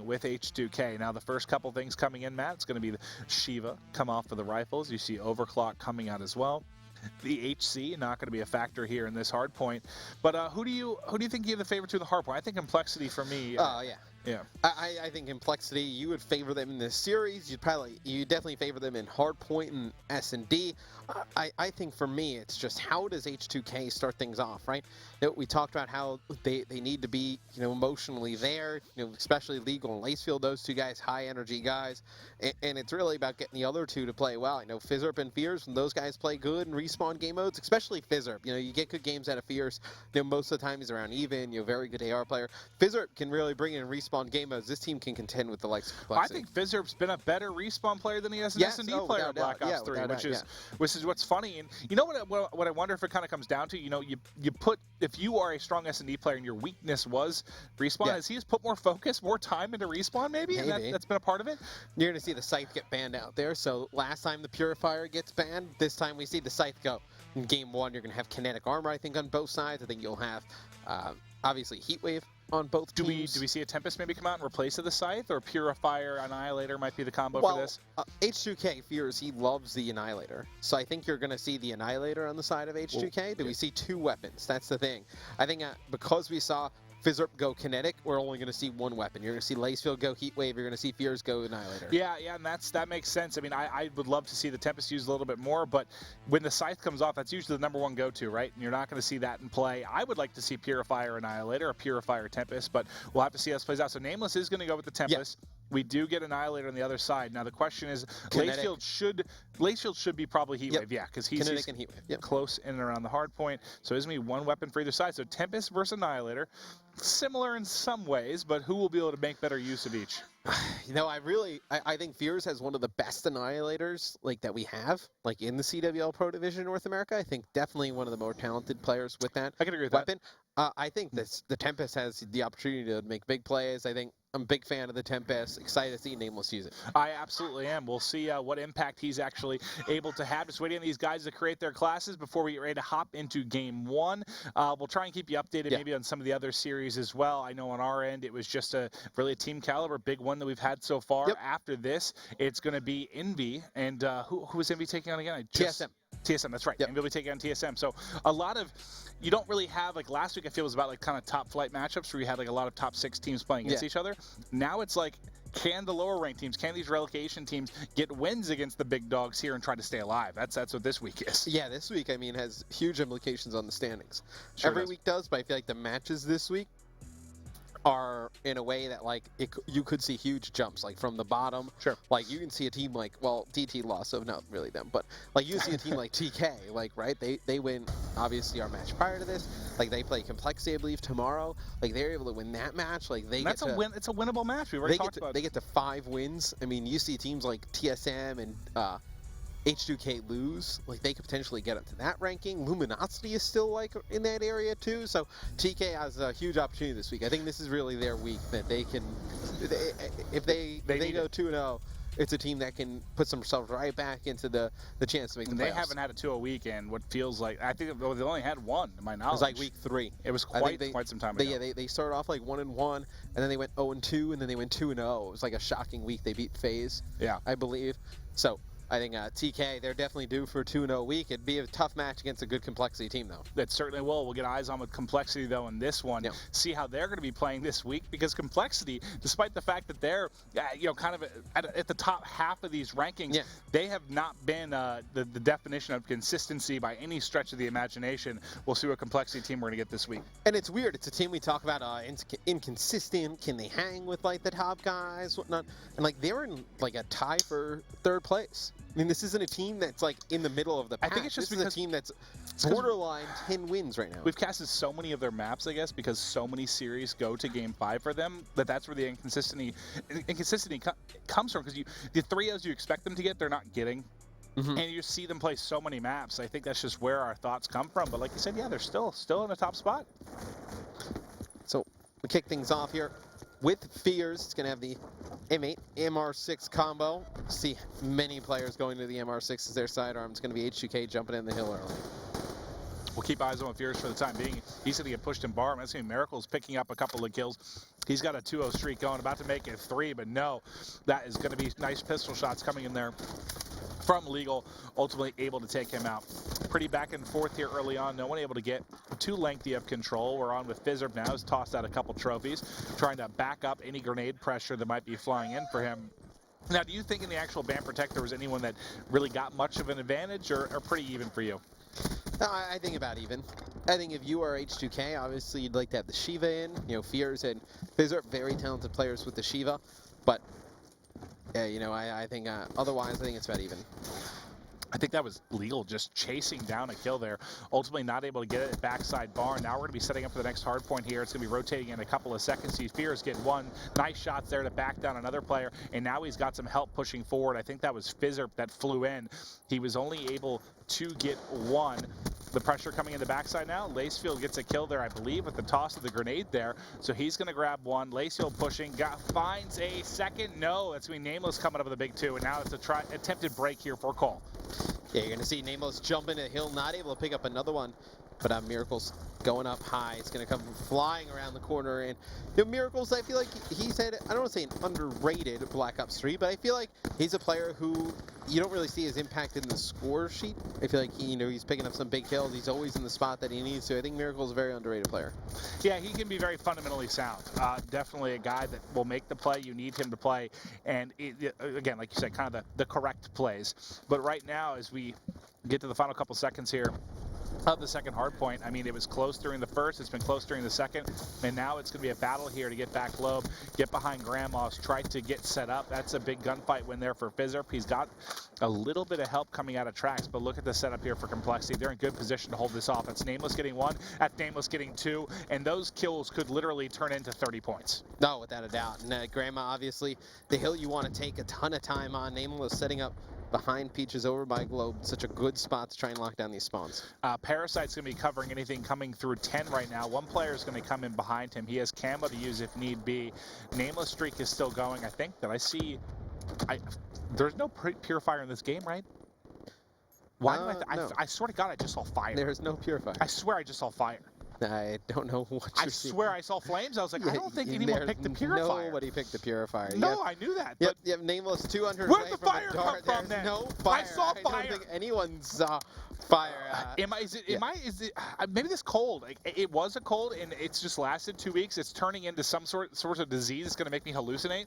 with H2K. Now the first couple things coming in, Matt, it's going to be the Shiva come off for the rifles. You see Overclock coming out as well. The HC not going to be a factor here in this hardpoint. But who do you think you have the favorite to the hardpoint? I think complexity for me. Yeah. I think complexity, you would favor them in this series. You definitely favor them in hardpoint and S&D. I think for me, it's just how does H2K start things off, right? We talked about how they need to be, emotionally there, especially Legal and Lacefield, those two guys, high energy guys. And it's really about getting the other two to play well. I know Fizzerp and Fears, when those guys play good and respawn game modes, especially Fizzerp. You get good games out of Fears. Most of the time he's around even, very good AR player. Fizzerp can really bring in respawn game modes. This team can contend with the likes of complexity. I think Fizzerp's been a better respawn player than he has an S&D player in Black Ops 3, which is what's funny. And you know what I wonder if it kind of comes down to, you put, if you are a strong S&D player and your weakness was respawn, has he just put more focus, more time into respawn maybe? And that's been a part of it? You're going to see the Scythe get banned out there. So last time the Purifier gets banned, this time we see the Scythe go. In game 1, you're going to have kinetic armor, I think, on both sides. I think you'll have, obviously, Heatwave on both teams. Do we see a Tempest maybe come out and replace the Scythe, or Purifier Annihilator might be the combo for this? H2K fears he loves the Annihilator, so I think you're going to see the Annihilator on the side of H2K. Do we see two weapons? That's the thing. I think because we saw Fizzerp go kinetic, we're only going to see one weapon. You're going to see Lacefield go Heatwave. You're going to see Fears go Annihilator. Yeah, and that makes sense. I mean, I would love to see the Tempest used a little bit more, but when the Scythe comes off, that's usually the #1 go-to, right? And you're not going to see that in play. I would like to see Purifier Annihilator or Purifier Tempest, but we'll have to see how this plays out. So Nameless is going to go with the Tempest. Yeah. We do get Annihilator on the other side. Now the question is, Lacefield should be probably Heatwave, because he's Kinetic and Heatwave. Close in and around the hard point. So there's going to be one weapon for either side. So Tempest versus Annihilator, similar in some ways, but who will be able to make better use of each? I think Fears has one of the best Annihilators that we have, in the CWL Pro Division in North America. I think definitely one of the more talented players with that. I can agree with weapon. I think the Tempest has the opportunity to make big plays. I think I'm a big fan of the Tempest. Excited to see Nameless use it. I absolutely am. We'll see what impact he's actually able to have. Just waiting on these guys to create their classes before we get ready to hop into game 1. We'll try and keep you updated maybe on some of the other series as well. I know on our end it was just really a team caliber big one that we've had so far. After this, it's going to be Envy. And who is Envy taking on again? TSM, that's right. And we'll be taking on TSM. So a lot of, you don't really have, last week I feel was about kind of top flight matchups where you had a lot of top 6 teams playing against each other. Now it's can the lower ranked teams, can these relegation teams get wins against the big dogs here and try to stay alive? That's what this week is. Yeah, this week, has huge implications on the standings. Every week does, but I feel like the matches this week are in a way that you could see huge jumps from the bottom. Sure. You can see a team DT lost, so not really them, but you see a team like TK, right? They win obviously our match prior to this. They play complexity, I believe, tomorrow. They're able to win that match. That's a win. It's a winnable match. We've already talked about. They get to 5 wins. I mean, you see teams like TSM and H2K lose, they could potentially get up to that ranking. Luminosity is still in that area too, so TK has a huge opportunity this week. I think this is really their week that they can, if they go 2-0, it's a team that can put themselves right back into the chance to make the playoffs. They haven't had a 2-0 weekend. What feels like, I think they only had one, to my knowledge. It was week 3. It was quite some time ago. Yeah, they started off 1-1, and then they went 0-2, and then they went 2-0. It was a shocking week. They beat FaZe, I believe. So I think TK, they're definitely due for a 2-0 week. It'd be a tough match against a good complexity team, though. It certainly will. We'll get eyes on with complexity, though, in this one. See how they're going to be playing this week, because complexity, despite the fact that they're, kind of at the top half of these rankings, they have not been the definition of consistency by any stretch of the imagination. We'll see what complexity team we're going to get this week. And it's weird. It's a team we talk about inconsistent. Can they hang with the top guys, whatnot? And they're in a tie for 3rd place. I mean, this isn't a team that's in the middle of the pack. I think it's just because a team that's borderline 10 wins right now. We've casted so many of their maps, I guess, because so many series go to game 5 for them, that's where the inconsistency comes from. Because the 3-0s you expect them to get, they're not getting. And you see them play so many maps. I think that's just where our thoughts come from. But like you said, they're still in the top spot. So we kick things off here with Fears. It's going to have the M8 MR6 combo. See many players going to the MR6 as their sidearm. It's going to be H2K jumping in the hill early. We'll keep eyes on Fierce for the time being. He's going to get pushed in bar. That's going to be Miracles picking up a couple of kills. He's got a 2-0 streak going, about to make it 3, but no, that is going to be nice pistol shots coming in there from Legal, ultimately able to take him out. Pretty back and forth here early on. No one able to get too lengthy of control. We're on with Fizzerb now. He's tossed out a couple trophies, trying to back up any grenade pressure that might be flying in for him. Now, do you think in the actual Band Protector was anyone that really got much of an advantage, or pretty even for you? I think about even. I think if you are H2K, obviously you'd like to have the Shiva in. You know, Fears and Fizzer, very talented players with the Shiva. But, yeah, you know, I think otherwise, I think it's about even. I think that was Legal just chasing down a kill there. Ultimately not able to get it at backside barn. Now we're going to be setting up for the next hard point here. It's going to be rotating in a couple of seconds. See Fears get one. Nice shots there to back down another player. And now he's got some help pushing forward. I think that was Fizzerp that flew in. He was only able to get one. The pressure coming in the backside now. Lacefield gets a kill there, I believe, with the toss of the grenade there. So he's going to grab one. Lacefield pushing. Finds a second. No, that's going to be Nameless coming up with a big 2. And now it's a attempted break here for Cole. Yeah, you're going to see Nameless jump into the hill, not able to pick up another one. But Miracles going up high. It's going to come flying around the corner. And you know, Miracles, I feel like he's had, I don't want to say an underrated Black Ops 3, but I feel like he's a player who you don't really see his impact in the score sheet. I feel like he's picking up some big kills. He's always in the spot that he needs to. I think Miracles is a very underrated player. Yeah, he can be very fundamentally sound. Definitely a guy that will make the play you need him to play. And again, like you said, kind of the correct plays. But right now, as we get to the final couple seconds here of the second hard point, I mean, it was close during the first, it's been close during the second, and now it's going to be a battle here to get back low, get behind Grandma's, try to get set up. That's a big gunfight win there for Fizzerp. He's got a little bit of help coming out of tracks, but look at the setup here for compLexity. They're in good position to hold this off. It's Nameless getting 1, at Nameless getting 2, and those kills could literally turn into 30 points. No, without a doubt. And Grandma, obviously, the hill you want to take a ton of time on. Nameless setting up behind Peaches over by Globe. Such a good spot to try and lock down these spawns. Parasite's going to be covering anything coming through 10 right now. One player is going to come in behind him. He has camo to use if need be. Nameless streak is still going. I think that I see... there's no purifier in this game, right? Why do no. I swear to God, I just saw fire. There's no purifier. I swear I just saw fire. I don't know what I swear I saw flames. I was like, I don't think anyone picked the purifier. Nobody picked the purifier. No, I knew that. Yep, you have Nameless 200 Where's away the fire from come from then? No fire. I saw fire. I don't think anyone saw fire. Is it maybe this cold? Like, it was a cold and it's just lasted 2 weeks. It's turning into some sort of disease. It's going to make me hallucinate.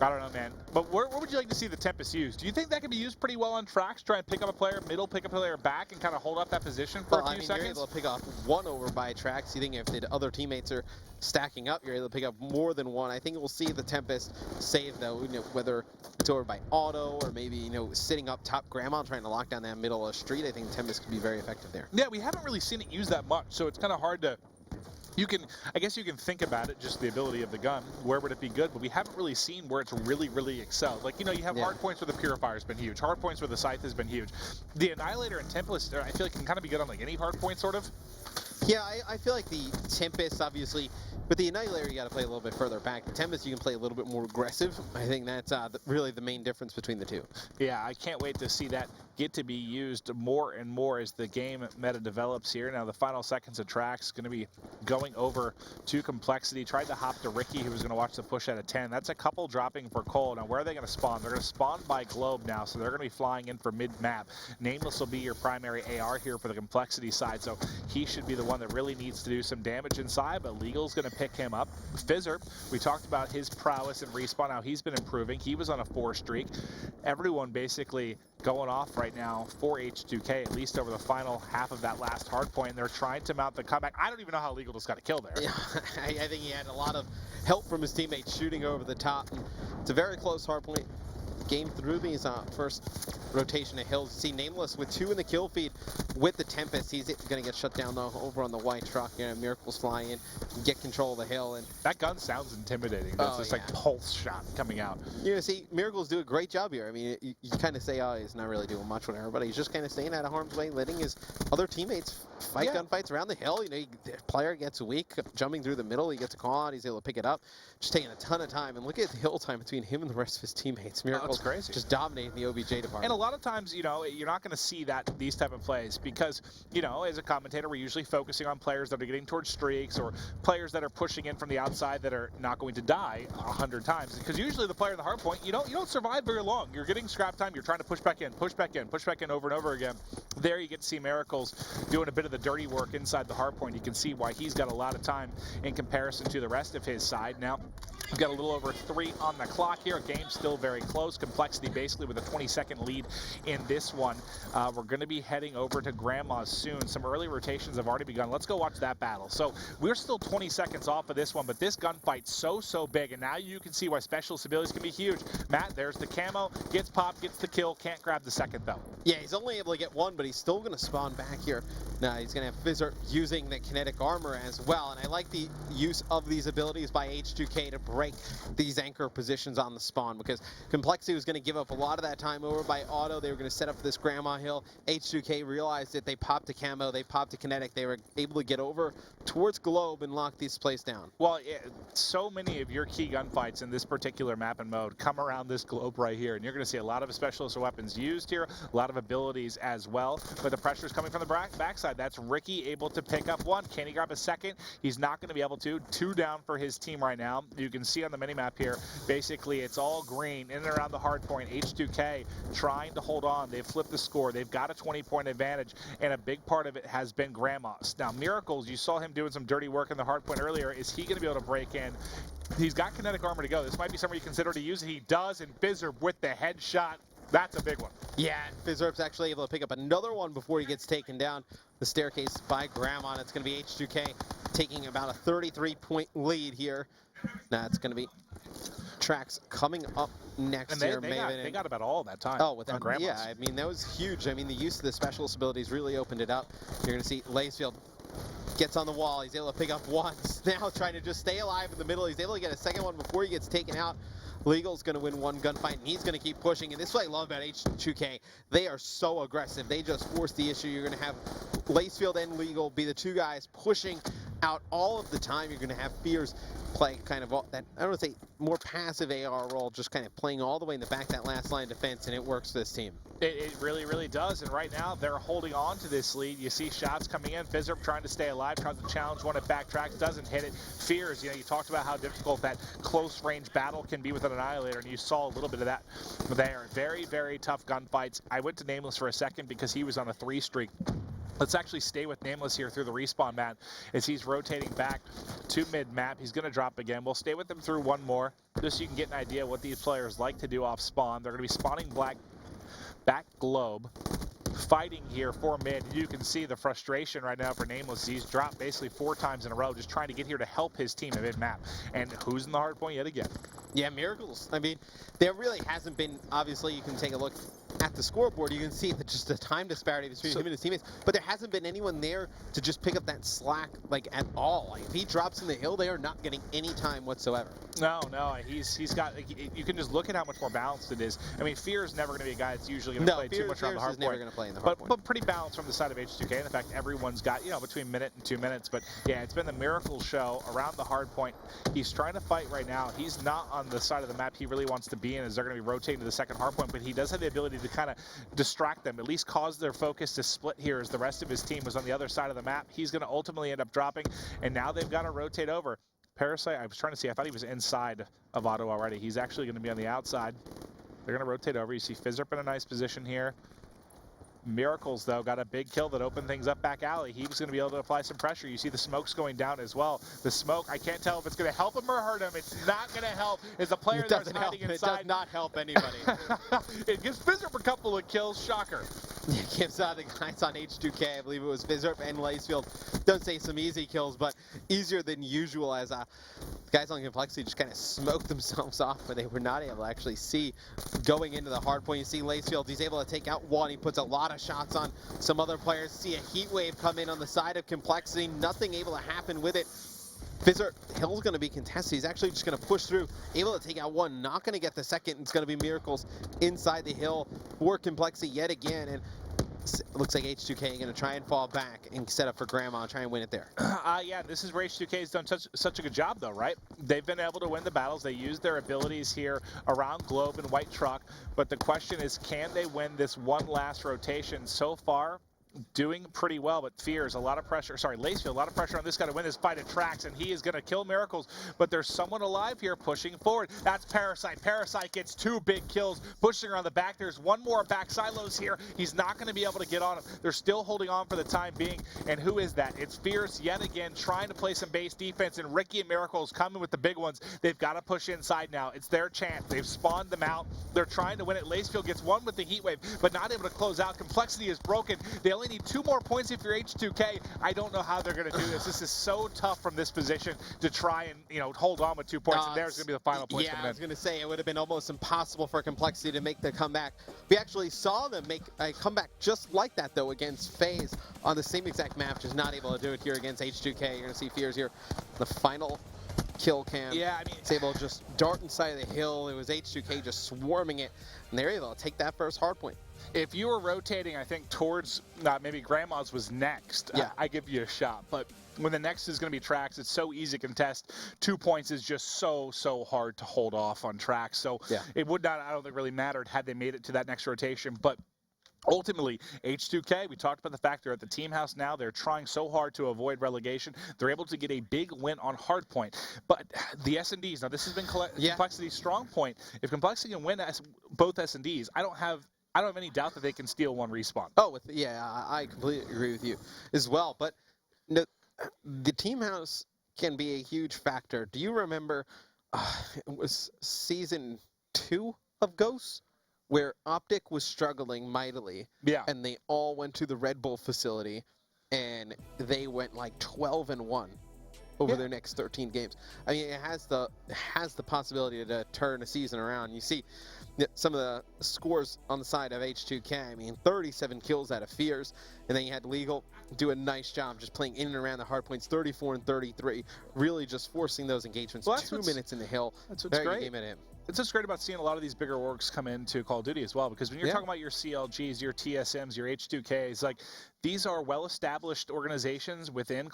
I don't know, man. But where would you like to see the Tempest used? Do you think that can be used pretty well on tracks? Try and pick up a player middle, pick up a player back, and kind of hold up that position for a few seconds? You're able to pick off one over by tracks. You think if the other teammates are stacking up, you're able to pick up more than one. I think we'll see the Tempest save, though, whether it's over by auto or maybe, sitting up top Grandma trying to lock down that middle of the street. I think Tempest could be very effective there. Yeah, we haven't really seen it used that much, so it's kind of hard to... I guess you can think about it, just the ability of the gun. Where would it be good? But we haven't really seen where it's really, really excelled. Like, you have hard points where the Purifier's been huge. Hard points where the Scythe has been huge. The Annihilator and Tempest, I feel like can kind of be good on like any hard point, sort of. Yeah, I feel like the Tempest, obviously, with the Annihilator, you got to play a little bit further back. The Tempest, you can play a little bit more aggressive. I think that's really the main difference between the two. Yeah, I can't wait to see that get to be used more and more as the game meta develops here. Now, the final seconds of tracks going to be going over to compLexity. Tried to hop to Ricky, who was going to watch the push out of 10. That's a couple dropping for Cole. Now, where are they going to spawn? They're going to spawn by Globe now, so they're going to be flying in for mid-map. Nameless will be your primary AR here for the compLexity side, so he should be the one that really needs to do some damage inside, but Legal's going to pick him up. Fizzerp, we talked about his prowess and respawn, how he's been improving. He was on a 4 streak. Everyone basically going off right now for H2K, at least over the final half of that last hard point, and they're trying to mount the comeback. I don't even know how Legal just got a kill there. Yeah, I think he had a lot of help from his teammates shooting over the top. And it's a very close hard point. Game through these first rotation of hills. See Nameless with 2 in the kill feed with the Tempest. He's going to get shut down though over on the white truck. Miracles fly in, get control of the hill, and that gun sounds intimidating. That's just like pulse shot coming out. See, Miracles do a great job here. I mean, you kind of say, oh, he's not really doing much, whatever, but he's just kind of staying out of harm's way, letting his other teammates fight gunfights around the hill. You know, the player gets weak, jumping through the middle, he gets a call out, he's able to pick it up. Just taking a ton of time. And look at the hill time between him and the rest of his teammates. Miracles crazy. just dominating the OBJ department. And a lot of times, you know, you're not going to see these type of plays because, you know, as a commentator, we're usually focusing on players that are getting towards streaks or players that are pushing in from the outside that are not going to die 100 times. Because usually the player in the hard point, you don't survive very long. You're getting scrap time. You're trying to push back in over and over again. There you get to see Miracles doing a bit of the dirty work inside the hard point. You can see why he's got a lot of time in comparison to the rest of his side. Now, we've got a little over 3 on the clock here. Game's still very close. compLexity basically with a 20-second lead in this one. We're going to be heading over to Grandma's soon. Some early rotations have already begun. Let's go watch that battle. So we're still 20 seconds off of this one, but this gunfight's so big, and now you can see why specialist abilities can be huge. Matt, there's the camo. Gets popped, gets the kill. Can't grab the second, though. Yeah, he's only able to get one, but he's still going to spawn back here. Now he's going to have Fizzard using the kinetic armor as well, and I like the use of these abilities by H2K to break these anchor positions on the spawn, because compLexity was going to give up a lot of that time over by auto. They were going to set up this Grandma Hill. H2K realized that they popped a camo, they popped a kinetic. They were able to get over towards Globe and lock this place down. Well, so many of your key gunfights in this particular map and mode come around this globe right here, and you're going to see a lot of specialist weapons used here, a lot of abilities as well, but the pressure is coming from the backside. That's Ricky able to pick up one. Can he grab a second? He's not going to be able to. 2 down for his team right now. You can see on the minimap here, basically it's all green in and around the hard point. H2K trying to hold on. They've flipped the score. They've got a 20-point advantage, and a big part of it has been Grandma's. Now, Miracles, you saw him doing some dirty work in the hard point earlier. Is he going to be able to break in? He's got kinetic armor to go. This might be somewhere you consider to use it. He does, and Bizzard with the headshot. That's a big one. Yeah, Fizzerp's actually able to pick up another one before he gets taken down the staircase by Grandma. It's going to be H2K taking about a 33-point lead here. Now it's going to be Trax coming up next and here. They got about all that time. Oh, with that, Grandma's. yeah, I mean, that was huge. I mean, the use of the specialist abilities really opened it up. You're going to see Lacefield gets on the wall. He's able to pick up one. Now trying to just stay alive in the middle. He's able to get a second one before he gets taken out. Legal's going to win one gunfight, and he's going to keep pushing. And this is what I love about H2K. They are so aggressive. They just force the issue. You're going to have Lacefield and Legal be the 2 guys pushing out all of the time. You're going to have Fears play kind of that, I don't want to say more passive AR role, just kind of playing all the way in the back that last line of defense, and it works for this team. It really does, and right now they're holding on to this lead. You see shots coming in. Fizzerp trying to stay alive, tries to challenge one, it backtracks, doesn't hit it. Fears, you know, you talked about how difficult that close range battle can be with an Annihilator, and you saw a little bit of that there. Very tough gunfights. I went to Nameless for a second because he was on a 3 streak. Let's actually stay with Nameless here through the respawn, Matt, as he's rotating back to mid-map. He's going to drop again. We'll stay with him through one more, just so you can get an idea what these players like to do off spawn. They're going to be spawning back globe, fighting here for mid. You can see the frustration right now for Nameless. He's dropped basically 4 times in a row, just trying to get here to help his team at mid-map. And who's in the hard point yet again? Yeah, Miracles. I mean, there really hasn't been, obviously you can take a look at the scoreboard, you can see that just the time disparity between him and his teammates, but there hasn't been anyone there to just pick up that slack, like, at all. Like, if he drops in the hill, they are not getting any time whatsoever. No, he's got, you can just look at how much more balanced it is. I mean, Fear is never going to be a guy that's usually going to play too much around the hard point. Never going to play in the hard point. But pretty balanced from the side of H2K, and the fact everyone's got, you know, between a minute and 2 minutes. But yeah, it's been the Miracle show around the hard point. He's trying to fight right now. He's not on the side of the map he really wants to be in, as they're going to be rotating to the second hard point, but he does have the ability to kind of distract them, at least cause their focus to split here, as the rest of his team was on the other side of the map. He's going to ultimately end up dropping, and now they've got to rotate over. Parasite, I was trying to see, I thought he was inside of Otto already. He's actually going to be on the outside. They're going to rotate over. You see Fizzerp in a nice position here. Miracles, though, got a big kill that opened things up back alley. He was going to be able to apply some pressure. You see the smoke's going down as well. The smoke, I can't tell if it's going to help him or hurt him. It's not going to help. As a player that's hiding inside. It does not help anybody. It gives Fizzerp a couple of kills. Shocker. It gives the guys on H2K, I believe it was Fizzerp and Lacefield. Don't say some easy kills, but easier than usual, as guys on compLexity just kind of smoked themselves off where they were not able to actually see going into the hard point. You see Lacefield, he's able to take out one. He puts a lot of shots on some other players. See a heat wave come in on the side of compLexity. Nothing able to happen with it. Fizzerp, Hill's going to be contested. He's actually just going to push through, able to take out one, not going to get the second. It's going to be Miracles inside the hill for compLexity yet again. And looks like H2K going to try and fall back and set up for Grandma and try and win it there. Yeah, this is where H2K has done such a good job, though, right? They've been able to win the battles. They use their abilities here around Globe and White Truck, but the question is, can they win this one last rotation? So far, doing pretty well, but Fears, a lot of pressure. Sorry, Lacefield, a lot of pressure on this guy to win this fight at Tracks, and he is going to kill Miracles, but there's someone alive here pushing forward. That's Parasite. Parasite gets 2 big kills, pushing around the back. There's one more back. Silos here. He's not going to be able to get on him. They're still holding on for the time being, and who is that? It's Fierce yet again, trying to play some base defense, and Ricky and Miracles coming with the big ones. They've got to push inside now. It's their chance. They've spawned them out. They're trying to win it. Lacefield gets one with the heat wave, but not able to close out. compLexity is broken. They only need 2 more points if you're H2K. I don't know how they're going to do this. This is so tough from this position to try and hold on with 2 points, and there's going to be the final points coming in. I was going to say, it would have been almost impossible for compLexity to make the comeback. We actually saw them make a comeback just like that, though, against FaZe on the same exact map, just not able to do it here against H2K. You're going to see Fears here, the final kill cam. Yeah, I mean, it's able to just dart inside of the hill. It was H2K just swarming it, and they're able to take that first hard point. If you were rotating, I think, towards maybe Grandma's was next, yeah. I give you a shot. But when the next is going to be Tracks, it's so easy to contest. 2 points is just so hard to hold off on Tracks. So yeah. It would not, I don't think, really mattered had they made it to that next rotation. But ultimately, H2K, we talked about the fact they're at the team house now. They're trying so hard to avoid relegation. They're able to get a big win on Hardpoint. But the S&Ds, now this has been compLexity's strong point. If compLexity can win both S&Ds, I don't have any doubt that they can steal 1 respawn. Oh, I completely agree with you as well. But the team house can be a huge factor. Do you remember it was season 2 of Ghosts where Optic was struggling mightily? Yeah. And they all went to the Red Bull facility, and they went like 12-1 over their next 13 games. I mean, it has the possibility to turn a season around. You see some of the scores on the side of H2K. I mean, 37 kills out of Fears, and then you had Legal do a nice job just playing in and around the hard points, 34 and 33, really just forcing those engagements. Well, 2 minutes in the hill. That's what's Very great. Game at him. It's what's great about seeing a lot of these bigger orgs come into Call of Duty as well, because when you're talking about your CLGs, your TSMs, your H2Ks, like these are well-established organizations within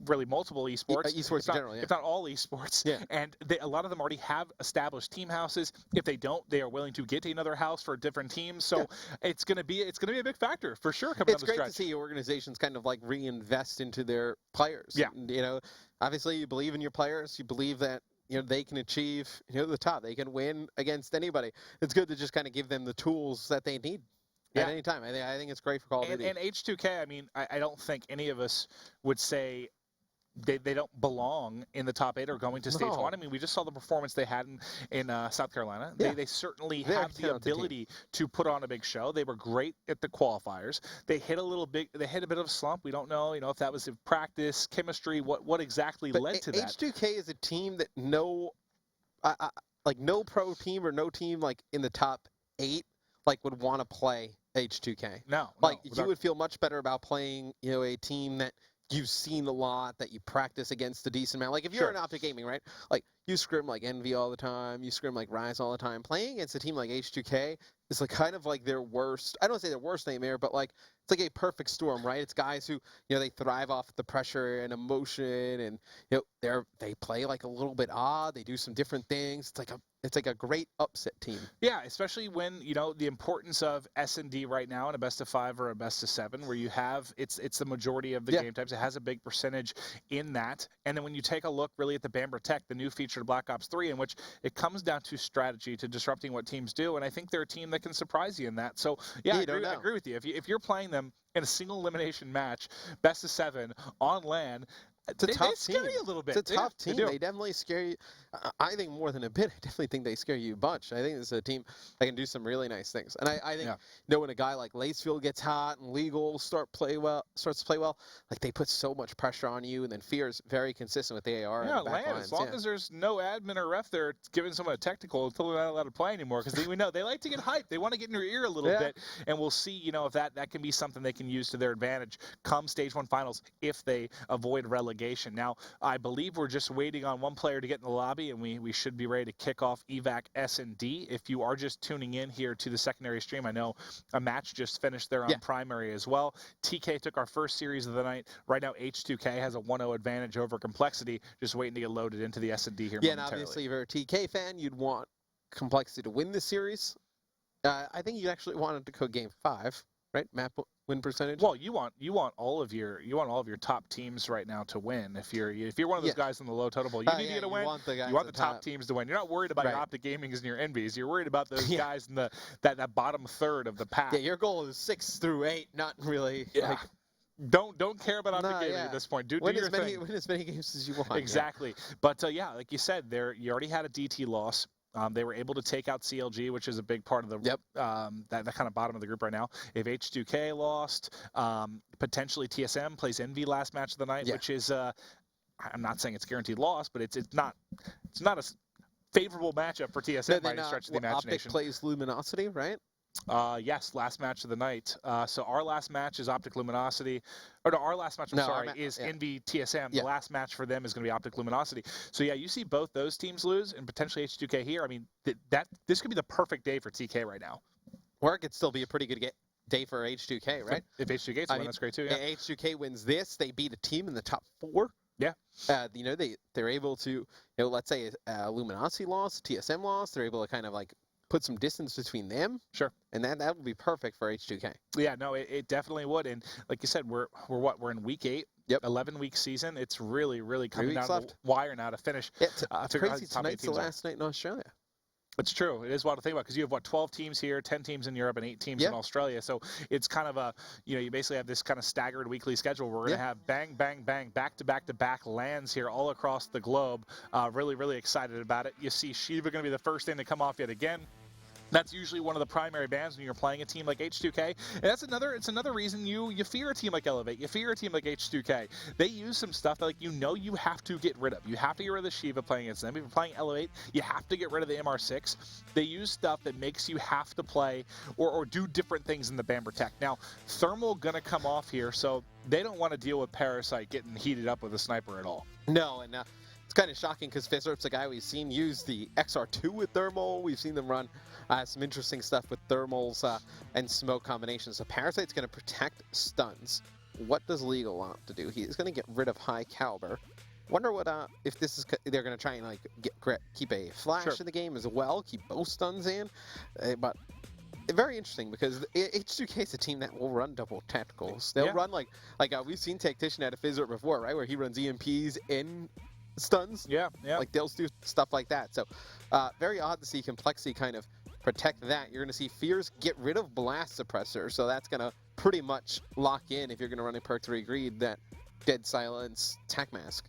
really multiple esports. Esports in general, if not all esports. Yeah. And a lot of them already have established team houses. If they don't, they are willing to get another house for a different team. So it's gonna be a big factor for sure coming down the stretch. It's great to see organizations kind of like reinvest into their players. Yeah. And, obviously you believe in your players. You believe that they can achieve the top. They can win against anybody. It's good to just kind of give them the tools that they need at any time. I think it's great for Call of Duty. And H2K, I mean, I don't think any of us would say they don't belong in the top 8 or going to stage 1. I mean, we just saw the performance they had in South Carolina. Yeah. They certainly have the ability to put on a big show. They were great at the qualifiers. They hit a bit of a slump. We don't know, if that was practice, chemistry, what exactly led to that. H2K is a team that no pro team or no team like in the top 8 would want to play H2K. No. You would feel much better about playing, a team that you've seen a lot, that you practice against a decent amount. Like if you're in Optic Gaming, right? Like you scrim like Envy all the time, you scrim like Rise all the time. Playing against a team like H2K is kind of like their worst. I don't say their worst nightmare, but it's like a perfect storm, right? It's guys who they thrive off the pressure and emotion, and they play like a little bit odd. They do some different things. It's like a great upset team. Yeah, especially when the importance of S&D right now in a best of 5 or a best of 7, where you have it's the majority of the game types. It has a big percentage in that. And then when you take a look really at the Bamber Tech, the new feature of Black Ops 3, in which it comes down to strategy, to disrupting what teams do, and I think they're a team that can surprise you in that. So I agree with you. If you're playing them in a single elimination match, best of 7 on LAN, they scare you a little bit. It's a tough team. They definitely scare you. I think more than a bit. I definitely think they scare you a bunch. I think this is a team that can do some really nice things. And I think when a guy like Lacefield gets hot and Legal starts to play well, they put so much pressure on you, and then Fear's very consistent with the AR. Yeah, LAN, as long as there's no admin or ref there giving someone a technical until they're not allowed to play anymore, because we know they like to get hyped. They want to get in your ear a little bit, and we'll see if that can be something they can use to their advantage come stage 1 finals if they avoid relegation. relegation. Now, I believe we're just waiting on one player to get in the lobby, and we should be ready to kick off evac S&D. If you are just tuning in here to the secondary stream, I know a match just finished there on primary as well. TK took our first series of the night. Right now, H2K has a 1-0 advantage over compLexity, just waiting to get loaded into the S&D here momentarily. And obviously, if you're a TK fan, you'd want compLexity to win this series. I think you actually wanted to go game 5, right? Map win percentage. Well, you want all of your top teams right now to win. If you're one of those guys in the low total bowl, you need to get a win. You want the top teams to win. You're not worried about your Optic Gamings and your Envies. You're worried about those guys in that bottom third of the pack. Yeah, your goal is 6 through 8, not really. Yeah. Like, don't care about Optic Gaming at this point. Do your thing. Win as many games as you want. Exactly. Yeah. But like you said, you already had a DT loss. They were able to take out CLG, which is a big part of the that kind of bottom of the group right now. If H2K lost, potentially TSM plays Envy last match of the night, which is I'm not saying it's guaranteed loss, but it's not a favorable matchup for TSM by any stretch of the imagination. Optic plays Luminosity, right? Yes, last match of the night. So our last match is Optic Luminosity. Or no, our last match, is Envy TSM. The last match for them is going to be Optic Luminosity. So yeah, you see both those teams lose and potentially H2K here. I mean, this could be the perfect day for TK right now. Or it could still be a pretty good day for H2K, right? If H2K gets win, that's great too. Yeah. H2K wins this, they beat a team in the top 4. Yeah. They're able to, let's say Luminosity lost, TSM lost. They're able to kind of like put some distance between them. Sure. And that would be perfect for H2K. Yeah, no, it definitely would. And like you said, we're in week 8. 11-week season. It's really, really coming down to the wire now to finish. Yeah, it's crazy. Tonight's the last night in Australia. It's true. It is wild to think about because you have 12 teams here, 10 teams in Europe, and 8 teams in Australia. So it's kind of you basically have this kind of staggered weekly schedule. We're going to have bang, bang, bang, back to back to back lands here all across the globe. Really, really excited about it. You see Shiva going to be the first thing to come off yet again. That's usually one of the primary bans when you're playing a team like H2K. And it's another reason you fear a team like Elevate. You fear a team like H2K. They use some stuff that you have to get rid of. You have to get rid of the Shiva playing against them. If you're playing Elevate, you have to get rid of the MR6. They use stuff that makes you have to play or do different things in the ban protect. Now, Thermal gonna come off here, so they don't want to deal with Parasite getting heated up with a sniper at all. No, and it's kind of shocking because Fizzerp's a guy we've seen use the XR2 with Thermal. We've seen them run some interesting stuff with thermals and smoke combinations. So Parasite's going to protect stuns. What does Legal want to do? He's going to get rid of high caliber. Wonder what if this is they're going to try and keep a flash in the game as well, keep both stuns in, but. Very interesting because H2K is a team that will run double tacticals. They'll run like we've seen Tactician at a Fizzerp before, right? Where he runs EMPs in stuns. Yeah. Like they'll do stuff like that. So very odd to see compLexity kind of protect that. You're going to see Fears get rid of Blast Suppressor. So that's going to pretty much lock in if you're going to run a perk 3 greed that Dead Silence Tac Mask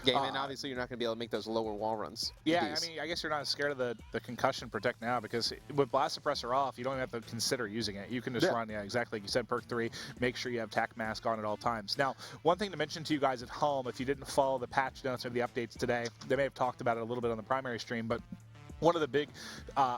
game. And obviously you're not going to be able to make those lower wall runs. Yeah, I mean, I guess you're not scared of the concussion protect now because with Blast Suppressor off, you don't have to consider using it. You can just run, exactly like you said, perk 3, make sure you have Tac Mask on at all times. Now, one thing to mention to you guys at home, if you didn't follow the patch notes or the updates today, they may have talked about it a little bit on the primary stream, but one of the big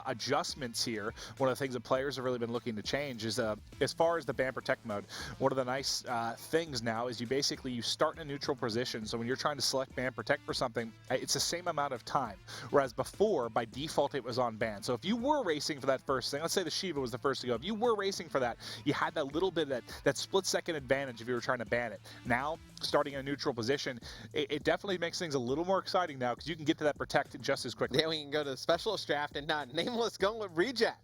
adjustments here, one of the things that players have really been looking to change is as far as the ban protect mode, one of the nice things now is you start in a neutral position. So when you're trying to select ban protect for something, it's the same amount of time. Whereas before, by default, it was on ban. So if you were racing for that first thing, let's say the Shiva was the first to go. If you were racing for that, you had that little bit of that split second advantage if you were trying to ban it. Now, starting in a neutral position, it definitely makes things a little more exciting now because you can get to that protect just as quickly. Yeah, we can go to the specialist draft and Nameless going with Reject.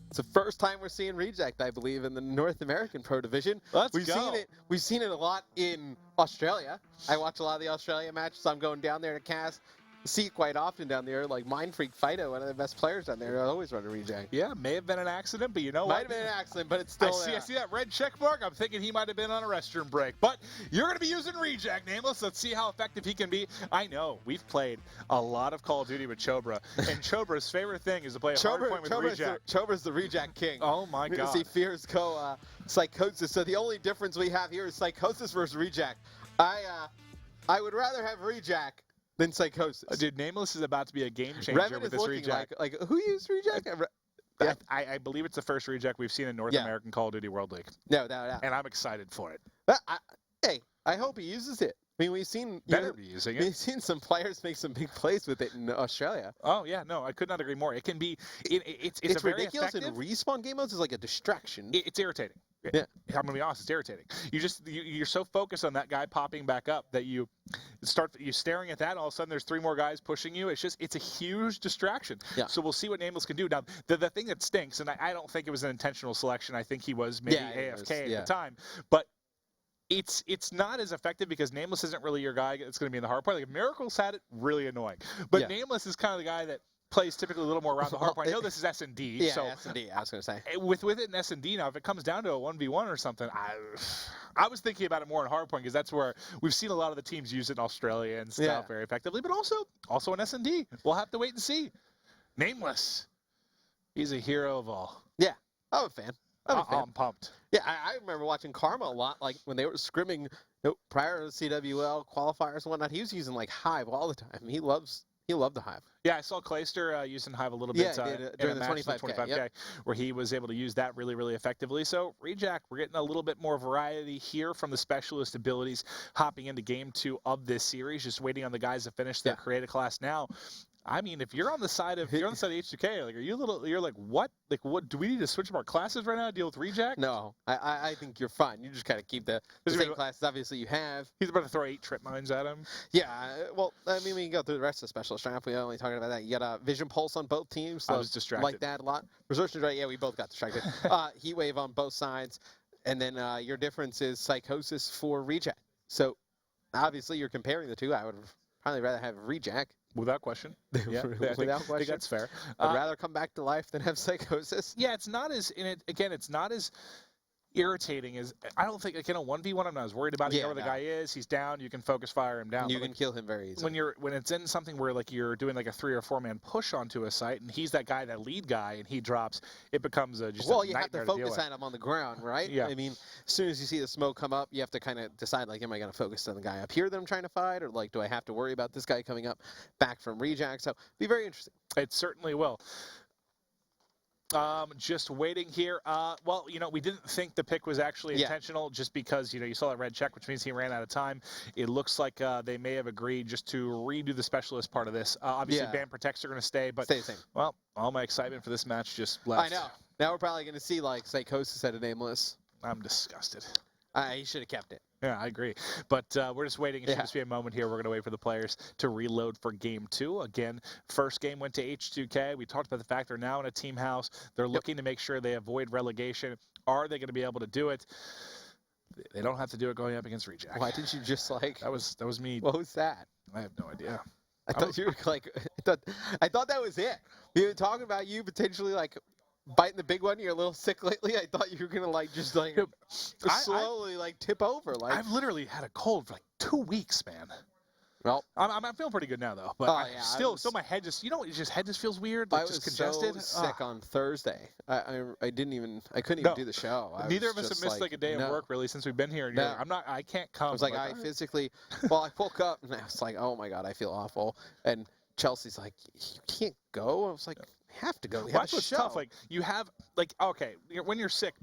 It's the first time we're seeing Reject, I believe, in the North American Pro Division. We've seen it. We've seen it a lot in Australia. I watch a lot of the Australia matches. I'm going down there to cast. See it quite often down there, like Mind Freak Fido, one of the best players down there, always run a Reject. Yeah, may have been an accident, but you know what? Might have been an accident, but it's still I see that red check mark. I'm thinking he might have been on a restroom break. But you're going to be using Reject, Nameless. Let's see how effective he can be. I know, we've played a lot of Call of Duty with Chobra, and Chobra's favorite thing is to play a Hardpoint with Reject. Chobra's the Reject king. Oh, my God. See Fears go Psychosis. So the only difference we have here is Psychosis versus Reject. I would rather have Reject than Psychosis. Dude, Nameless is about to be a game changer with this Reject. Like who used Reject? I believe it's the first Reject we've seen in North American Call of Duty World League. No. And I'm excited for it. Hey, I hope he uses it. I mean, we've seen better be using it. We've seen some players make some big plays with it in Australia. Oh yeah, no, I could not agree more. It can be, it's a very ridiculous. effective. And respawn game modes is like a distraction. It's irritating. Yeah. I'm gonna be honest, it's irritating. You're so focused on that guy popping back up that you staring at that, and all of a sudden there's 3 more guys pushing you. It's a huge distraction. Yeah. So we'll see what Nameless can do. Now the thing that stinks, and I don't think it was an intentional selection. I think he was maybe AFK at the time, but it's not as effective because Nameless isn't really your guy that's going to be in the hard point. Like if Miracle's had it, really annoying. But Nameless is kind of the guy that plays typically a little more around the hard point. I know this is S&D. Yeah, so S&D, I was going to say. With it in S&D now, if it comes down to a 1v1 or something, I was thinking about it more in hard point because that's where we've seen a lot of the teams use it in Australia and stuff very effectively, but also in S&D. We'll have to wait and see. Nameless. He's a hero of all. Yeah, I'm a fan. I'm pumped. Yeah, I remember watching Karma a lot, like when they were scrimming prior to CWL qualifiers and whatnot. He was using like Hive all the time. He loved the Hive. Yeah, I saw Clayster using Hive a little bit during the 25K, where he was able to use that really, really effectively. So, Rejack, we're getting a little bit more variety here from the specialist abilities hopping into Game 2 of this series, just waiting on the guys to finish their creative class now. I mean, if you're on the side of H2K, like, you're like, what? Like, what? Do we need to switch up our classes right now to deal with Rejack? No, I think you're fine. You just kind of keep the same classes, obviously, you have. He's about to throw 8 trip mines at him. Yeah, well, I mean, we can go through the rest of the specialist draft. We're only talking about that. You got a Vision Pulse on both teams. So I was distracted. Like that a lot. Resortion, right? Yeah, we both got distracted. Heat Wave on both sides. And then your difference is Psychosis for Rejack. So, obviously, you're comparing the two. I would probably rather have Rejack. Without question. Yeah, without question. I think that's fair. I'd rather come back to life than have Psychosis. Yeah, it's not as it's not as irritating as I don't think a 1v1 I'm not as worried about it. You know where the guy is, he's down, you can focus fire him down. You can kill him very easily. When it's in something where like you're doing like a 3 or 4 man push onto a site and he's that lead guy and he drops, it becomes just a you have to focus on him on the ground, right? Yeah. I mean, as soon as you see the smoke come up, you have to kind of decide like, am I going to focus on the guy up here that I'm trying to fight, or like, do I have to worry about this guy coming up back from Rejack? So, be very interesting. It certainly will. Just waiting here. Well, we didn't think the pick was actually intentional just because, you saw that red check, which means he ran out of time. It looks like they may have agreed just to redo the specialist part of this. Obviously, Band Protects are going to stay, but, stay the same. Well, all my excitement for this match just left. I know. Now we're probably going to see, like, Psychosis at a Nameless. I'm disgusted. He should have kept it. Yeah, I agree. But we're just waiting. It should just be a moment here. We're going to wait for the players to reload for Game 2. Again, first game went to H2K. We talked about the fact they're now in a team house. They're looking to make sure they avoid relegation. Are they going to be able to do it? They don't have to do it going up against Rejack. Why did you just like... That was me. What was that? I have no idea. I thought you were like... I thought that was it. We were talking about you potentially like... biting the big one. You're a little sick lately. I thought you were gonna like just like slowly like tip over. Like I've literally had a cold for like 2 weeks, man. Well, I'm feeling pretty good now though. But still my head just head just feels weird. Like, I was just congested. So sick on Thursday. I couldn't even do the show. Neither of us have missed like a day of work really since we've been here. And I can't come. I was like I physically. Well, I woke up and I was like, oh my god, I feel awful. And Chelsea's like, you can't go. I was like. Have to go. That's what's tough. Like you have, like, okay, when you're sick,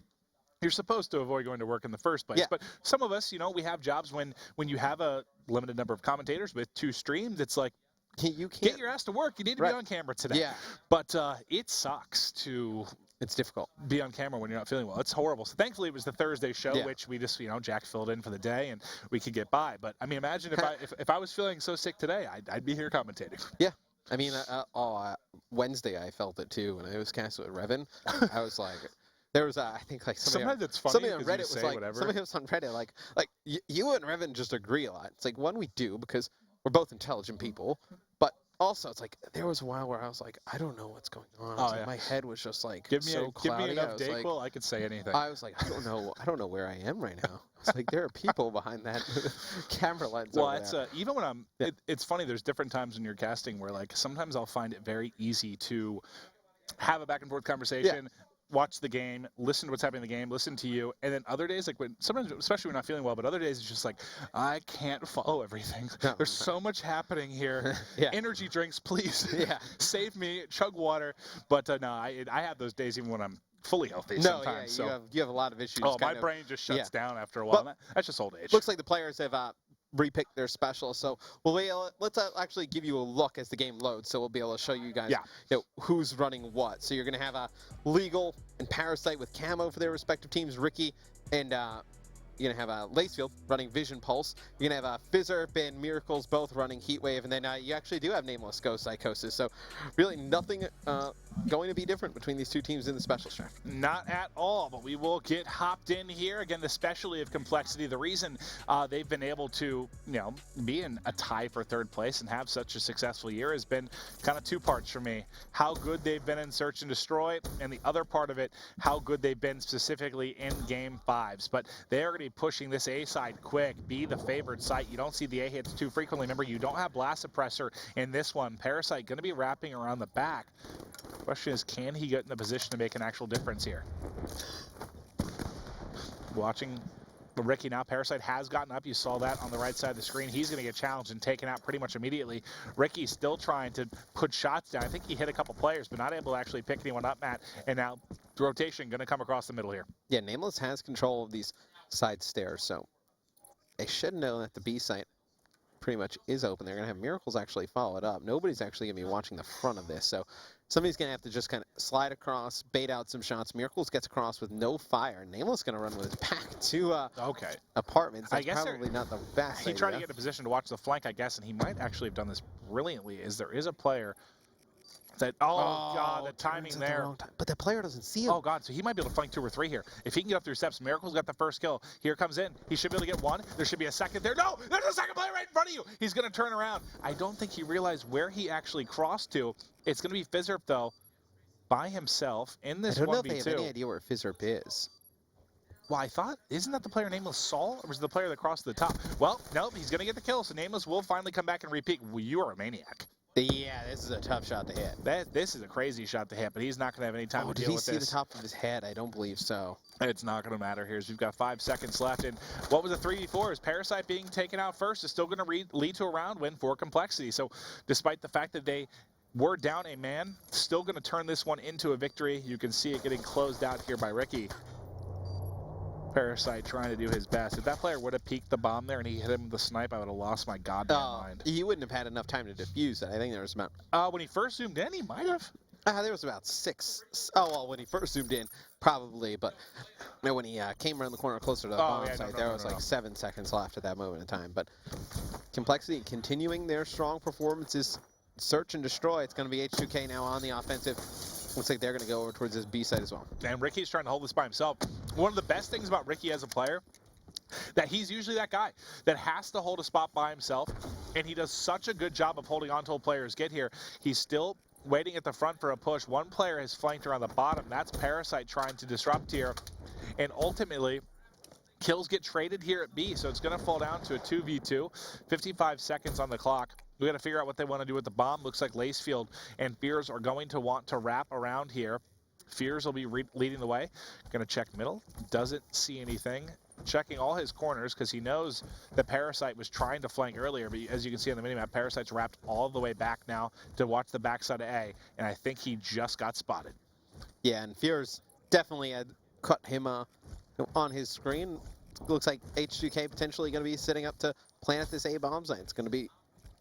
you're supposed to avoid going to work in the first place. But some of us, we have jobs when you have a limited number of commentators with 2 streams. It's like you can't get your ass to work. You need to be on camera today. Yeah. But it sucks to. It's difficult. Be on camera when you're not feeling well. It's horrible. So thankfully it was the Thursday show, which we just, Jack filled in for the day and we could get by. But I mean, imagine if I was feeling so sick today, I'd be here commentating. Yeah. I mean, Wednesday I felt it too when I was casted with Revan. I was like, there was I think like sometimes it's funny. Somebody on Reddit was like, somebody was on Reddit like you and Revan just agree a lot. It's like one we do because we're both intelligent people, but also it's like there was a while where I was like, I don't know what's going on. Like, my head was just like give me cloudy. Enough Dayquil, I could say anything. I was like, I don't know where I am right now. It's like there are people behind that camera lens. Well, it's even when I'm. It's funny. There's different times when you're casting where like sometimes I'll find it very easy to have a back and forth conversation. Watch the game, listen to what's happening in the game, listen to you, and then other days, like sometimes, especially when I'm not feeling well, but other days it's just like, I can't follow everything. There's so much happening here. Energy drinks, please. Save me, chug water. But no, I have those days even when I'm fully healthy sometimes. You have a lot of issues. Oh, my brain just shuts down after a while. That's just old age. Looks like the players have repick their special. So let's actually give you a look as the game loads. So we'll be able to show you guys who's running what. So you're going to have a Legal and Parasite with camo for their respective teams. Ricky and you're going to have a Lacefield running Vision Pulse. You're going to have a Fizzerp and Miracles both running Heatwave. And then you actually do have Nameless Ghost Psychosis. So really nothing going to be different between these two teams in the special strat. Not at all, but we will get hopped in here. Again, the specialty of compLexity, the reason they've been able to, be in a tie for third place and have such a successful year has been kind of two parts for me. How good they've been in Search and Destroy, and the other part of it, how good they've been specifically in Game 5s. But they are going to be pushing this A side quick, be the favored site. You don't see the A hits too frequently. Remember, you don't have Blast Suppressor in this one. Parasite going to be wrapping around the back. Question is, can he get in the position to make an actual difference here? Watching Ricky now, Parasite has gotten up. You saw that on the right side of the screen. He's going to get challenged and taken out pretty much immediately. Ricky's still trying to put shots down. I think he hit a couple players, but not able to actually pick anyone up, Matt. And now the rotation going to come across the middle here. Yeah, Nameless has control of these side stairs, so they should know that the B site pretty much is open. They're going to have Miracles actually follow it up. Nobody's actually going to be watching the front of this, so somebody's going to have to just kind of slide across, bait out some shots. Miracles gets across with no fire. Nameless going to run with his back to apartments. That's probably not the best He tried to get in a position to watch the flank, I guess, and he might actually have done this brilliantly, as there is a player that, God, the timing there. But the player doesn't see him. Oh, God, so he might be able to flank 2 or 3 here. If he can get up through steps, Miracle's got the first kill. Here comes in. He should be able to get 1. There should be a second there. No, there's a second player right in front of you. He's going to turn around. I don't think he realized where he actually crossed to. It's going to be Fizzerp, though, by himself in this 1v2. I don't know if they have any idea where Fizzerp is. Well, I thought, isn't that the player Nameless saw, or was it the player that crossed to the top? Well, nope, he's going to get the kill, so Nameless will finally come back and repeat. Well, you are a maniac. Yeah, this is a tough shot to hit. This is a crazy shot to hit, but he's not going to have any time to deal with this. Did he see the top of his head? I don't believe so. It's not going to matter here, as we've got 5 seconds left. And what was a 3v4? Is Parasite being taken out first is still going to lead to a round win for compLexity. So despite the fact that they were down a man, still going to turn this one into a victory. You can see it getting closed out here by Ricky. Parasite trying to do his best. If that player would have peeked the bomb there and he hit him with the snipe, I would have lost my goddamn mind. He wouldn't have had enough time to defuse it. I think there was about... when he first zoomed in, he might have. There was about 6. Oh, well, when he first zoomed in, probably. But when he came around the corner closer to the bomb site, there was like 7 seconds left at that moment in time. But compLexity continuing their strong performances. Search and Destroy. It's going to be H2K now on the offensive. Looks like they're going to go over towards this B side as well. And Ricky's trying to hold this by himself. One of the best things about Ricky as a player, that he's usually that guy that has to hold a spot by himself, and he does such a good job of holding on until players get here. He's still waiting at the front for a push. One player has flanked around the bottom. That's Parasite trying to disrupt here. And ultimately, kills get traded here at B, so it's going to fall down to a 2v2. 55 seconds on the clock. We got to figure out what they want to do with the bomb. Looks like Lacefield and Fears are going to want to wrap around here. Fears will be leading the way. Going to check middle. Doesn't see anything. Checking all his corners because he knows that Parasite was trying to flank earlier. But as you can see on the minimap, Parasite's wrapped all the way back now to watch the backside of A. And I think he just got spotted. Yeah, and Fears definitely had cut him on his screen. Looks like H2K potentially going to be sitting up to plant this A bomb site. It's going to be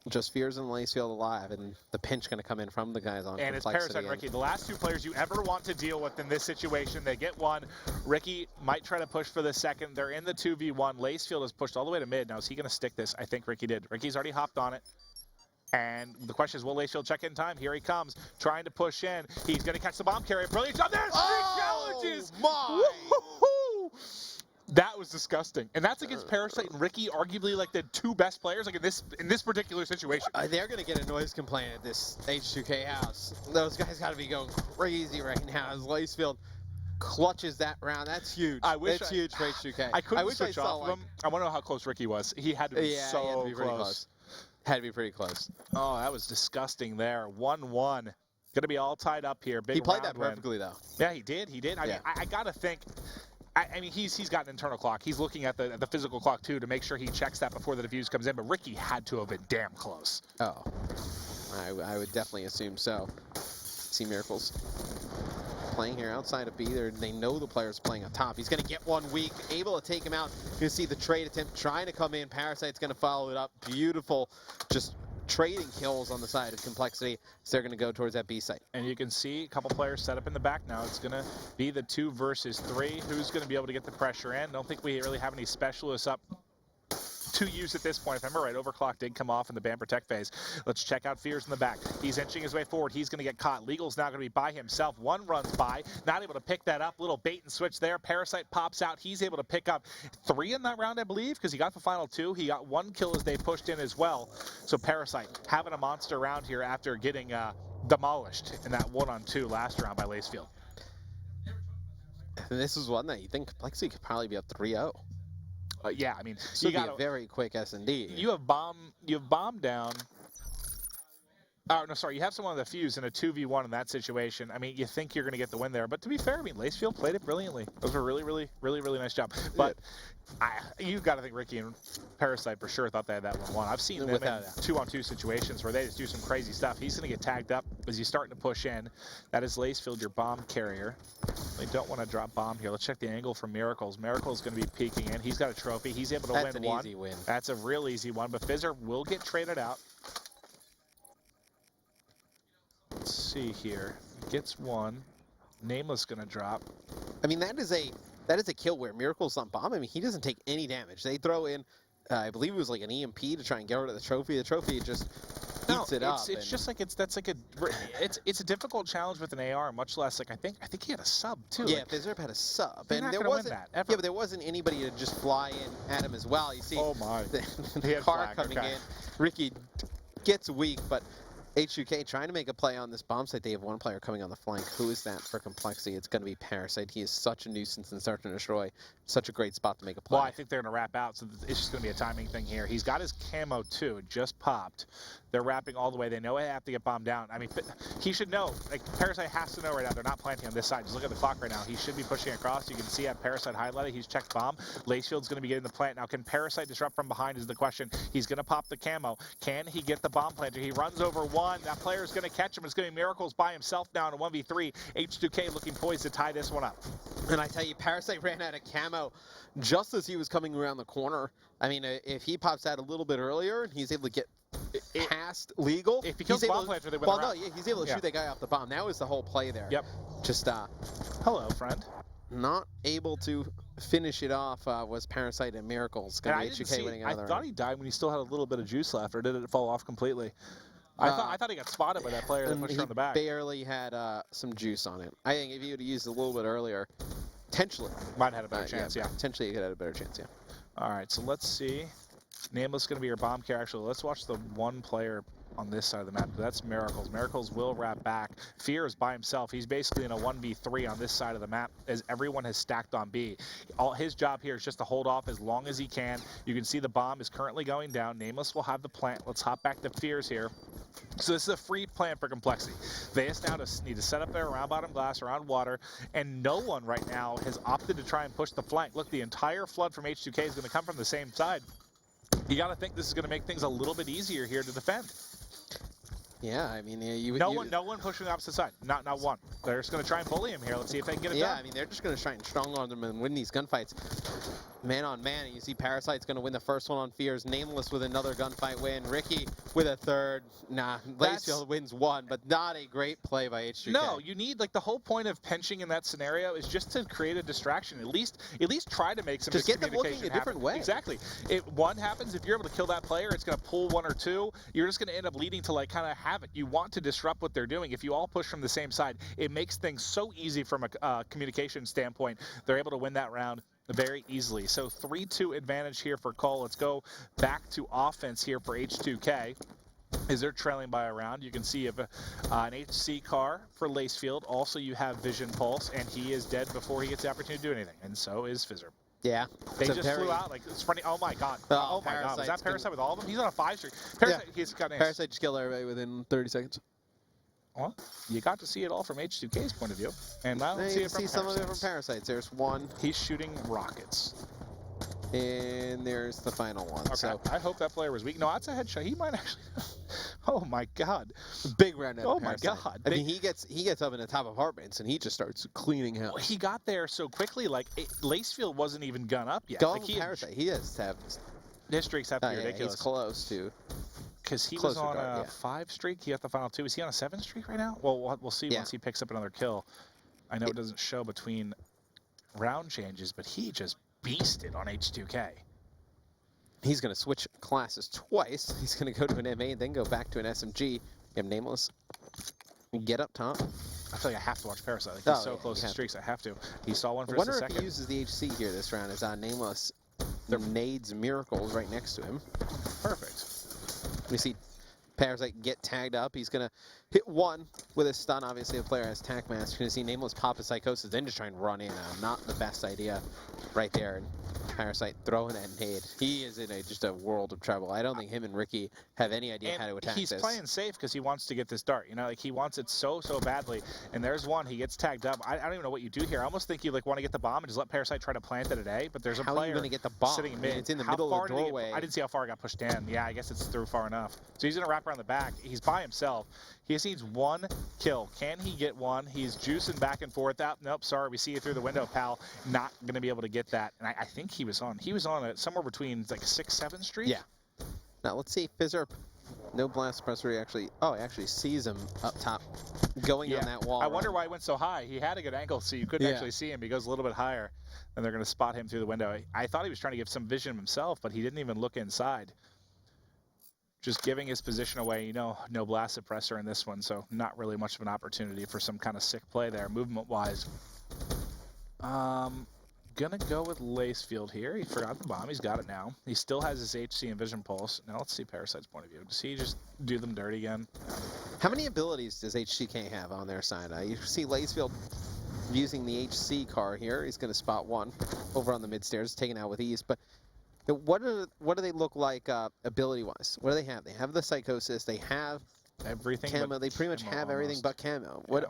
just Fears and Lacefield alive, and the pinch going to come in from the guys on and it's Parasite and Ricky. The last 2 players you ever want to deal with in this situation. They get 1. Ricky might try to push for the second. They're in the 2v1. Lacefield is pushed all the way to mid. Now, is he going to stick this? I think Ricky did. Ricky's already hopped on it. And the question is, will Lacefield check in time? Here he comes, trying to push in. He's going to catch the bomb carrier. Brilliant job. There's 3 challenges. My. That was disgusting. And that's against Parasite and Ricky, arguably like the 2 best players like in this particular situation. They're going to get a noise complaint at this H2K house. Those guys got to be going crazy right now as Lacefield clutches that round. That's huge. That's huge for H2K. I couldn't switch off of him. I want to know how close Ricky was. He had to be so close. Had to be pretty close. Oh, that was disgusting there. 1-1. Going to be all tied up here. Big he played round that perfectly, though. Yeah, he did. He did. I mean, I got to think... I mean, he's got an internal clock. He's looking at the physical clock, too, to make sure he checks that before the defuse comes in. But Ricky had to have been damn close. Oh. I would definitely assume so. See Miracles. playing here outside of B. They know the player's playing up top. He's going to get one weak, able to take him out. You can see the trade attempt trying to come in. Parasite's going to follow it up. Beautiful, just trading kills on the side of compLexity. So they're going to go towards that B site. And you can see a couple players set up in the back now. It's going to be the 2 versus 3. Who's going to be able to get the pressure in? Don't think we really have any specialists up to use at this point. If I remember right, Overclock did come off in the ban protect phase. Let's check out Fears in the back. He's inching his way forward. He's going to get caught. Legal's now going to be by himself. One runs by, not able to pick that up. Little bait and switch there. Parasite pops out. He's able to pick up 3 in that round, I believe, because he got the final 2. He got 1 kill as they pushed in as well. So Parasite having a monster round here after getting demolished in that 1-on-2 last round by Lacefield. And this is one that you think compLexity could probably be up 3-0. Yeah, I mean, So you got a very quick S&D. You have bomb down. Oh, no, sorry. You have someone with a fuse in a 2v1 in that situation. I mean, you think you're going to get the win there. But to be fair, I mean, Lacefield played it brilliantly. It was a really, really, really, really nice job. But you've got to think Ricky and Parasite for sure thought they had that 1-1. I've seen them in 2-on-2 situations where they just do some crazy stuff. He's going to get tagged up as he's starting to push in. That is Lacefield, your bomb carrier. They don't want to drop bomb here. Let's check the angle for Miracles. Miracles going to be peeking in. He's got a trophy. He's able to win one. That's an easy win. That's a real easy one. But Fizzer will get traded out. Let's see here. Gets 1. Nameless going to drop. I mean, that is a kill where Miracle's on bomb. I mean, he doesn't take any damage. They throw in, I believe it was like an EMP to try and get rid of the trophy. The trophy just eats it up. It's just like it's a difficult challenge with an AR, much less like I think he had a sub too. Yeah, like, Fizzerp had a sub, and there wasn't that ever. Yeah, but there wasn't anybody to just fly in at him as well. You see, oh my, the car coming in. Ricky gets weak, but H2K trying to make a play on this bomb site. They have 1 player coming on the flank. Who is that for compLexity? It's going to be Parasite. He is such a nuisance in Search and Destroy. Such a great spot to make a play. Well, I think they're going to wrap out, so it's just going to be a timing thing here. He's got his camo too. It just popped. They're wrapping all the way. They know they have to get bombed down. I mean, he should know. Like, Parasite has to know right now. They're not planting on this side. Just look at the clock right now. He should be pushing across. You can see at Parasite highlighted. He's checked bomb. Lacefield's going to be getting the plant. Now, can Parasite disrupt from behind is the question. He's going to pop the camo. Can he get the bomb planter? He runs over 1. That player's going to catch him. It's going to be Miracles by himself now in a 1v3. H2K looking poised to tie this one up. And I tell you, Parasite ran out of camo just as he was coming around the corner. I mean, if he pops out a little bit earlier and he's able to get past Legal, if he kills the bomb planter, they win the round. No, yeah, he's able to shoot that guy off the bomb. That was the whole play there. Yep. Just hello, friend. Not able to finish it off was Parasite and Miracles. I thought he died when he still had a little bit of juice left, or did it fall off completely? I thought he got spotted by that player that pushed her on the back. Barely had some juice on it. I think if he would have used it a little bit earlier, potentially might have had a better chance. Yeah, potentially he could have had a better chance. Yeah. All right, so let's see. Nameless going to be your bomb carrier. Actually, let's watch the 1 player on this side of the map. That's Miracles. Miracles will wrap back. Fear is by himself. He's basically in a 1v3 on this side of the map as everyone has stacked on B. His job here is just to hold off as long as he can. You can see the bomb is currently going down. Nameless will have the plant. Let's hop back to Fears here. So this is a free plant for compLexity. They just now need to set up there around bottom glass, around water, and no one right now has opted to try and push the flank. Look, the entire flood from H2K is going to come from the same side. You got to think this is going to make things a little bit easier here to defend. Yeah, I mean, no one pushing the opposite side. Not one. They're just going to try and bully him here. Let's see if they can get it done. Yeah, I mean, they're just going to try and strong-arm them and win these gunfights. Man on man, and you see Parasite's going to win the first one on Fears. Nameless with another gunfight win. Ricky with a third. Nah, Lacefield wins 1, but not a great play by H2K. No, you need, like, the whole point of pinching in that scenario is just to create a distraction. At least try to make some just get them looking a different way. Exactly. If one happens, if you're able to kill that player, it's going to pull 1 or 2. You're just going to end up leading to, like, kind of havoc. You want to disrupt what they're doing. If you all push from the same side, it makes things so easy from a communication standpoint. They're able to win that round very easily. So 3-2 advantage here for Cole. Let's go back to offense here for H2K. As they're trailing by a round, you can see you have an HC car for Lacefield. Also, you have Vision Pulse, and he is dead before he gets the opportunity to do anything. And so is Fizzer. Yeah. They just flew out like sprinting. Oh my god. Oh my god. Was that Parasite with all of them? He's on a 5 streak. Parasite, he's got an Parasite just killed everybody within 30 seconds. Well, you got to see it all from H2K's point of view, and now let's see it from some of it from Parasites. There's 1. He's shooting rockets. And there's the final one. Okay, So I hope that player was weak. No, that's a headshot. He might actually. Oh my God. big round out of Oh my Parasite. God. I mean, he gets up in the top of Hardpoint, and he just starts cleaning house. He got there so quickly. Like Lacefield wasn't even gun up yet. Go Like, Parasite. He has to have. his streaks have to be Yeah, ridiculous. he's close to. Because he was close on regard, a yeah. 5 streak. He got the final 2. Is he on a 7 streak right now? Well, we'll see once he picks up another kill. I know it doesn't show between round changes, but he just beasted on H2K. He's going to switch classes twice. He's going to go to an MA and then go back to an SMG. You have Nameless. Get up top. I feel like I have to watch Parasite. Like, he's so close to streaks. I have to. He saw one for I just wonder a if second. he uses the HC here this round. Is Nameless. The nades miracles right next to him. Perfect. We see Parasite get tagged up. He's going to hit one with a stun. Obviously, a player has Tac Mask. You're going to see Nameless pop a Psychosis, then just try and run in. Not the best idea right there. And Parasite throwing that nade. He is in just a world of trouble. I don't think him and Ricky have any idea how to attack he's this. playing safe because he wants to get this dart. You know, like he wants it so badly. And there's one. He gets tagged up. I don't even know what you do here. I almost think you like want to get the bomb and just let Parasite try to plant it at A. But there's a How player are you going to get the bomb? sitting I mid. mean, it's in the How middle far of the did he get- doorway. I didn't see how far it got pushed in. Yeah, I guess it's through far enough. So he's going to wrap around the back. He's by himself. He just needs one kill. Can he get one? He's juicing back and forth. Nope, sorry. We see you through the window, pal. Not going to be able to get that. And I think he was on it somewhere between like 6-7 streak. Yeah. Now let's see. Fizzerp, no blast suppressor. He actually sees him up top, going on that wall. I wonder why he went so high. He had a good angle, so you couldn't actually see him. He goes a little bit higher, and they're going to spot him through the window. I thought he was trying to give some vision himself, but he didn't even look inside. Just giving his position away. You know, no blast suppressor in this one, so not really much of an opportunity for some kind of sick play there, movement-wise. Gonna go with Lacefield here. He forgot the bomb. He's got it now. He still has his HC and Vision Pulse. Now let's see Parasite's point of view. Does he just do them dirty again? How many abilities does H2K have on their side? You see Lacefield using the HC car here. He's going to spot one over on the mid stairs, taken out with ease. But what do they look like ability-wise? What do they have? They have the Psychosis. They have everything. Camo. They pretty much have everything but Camo. What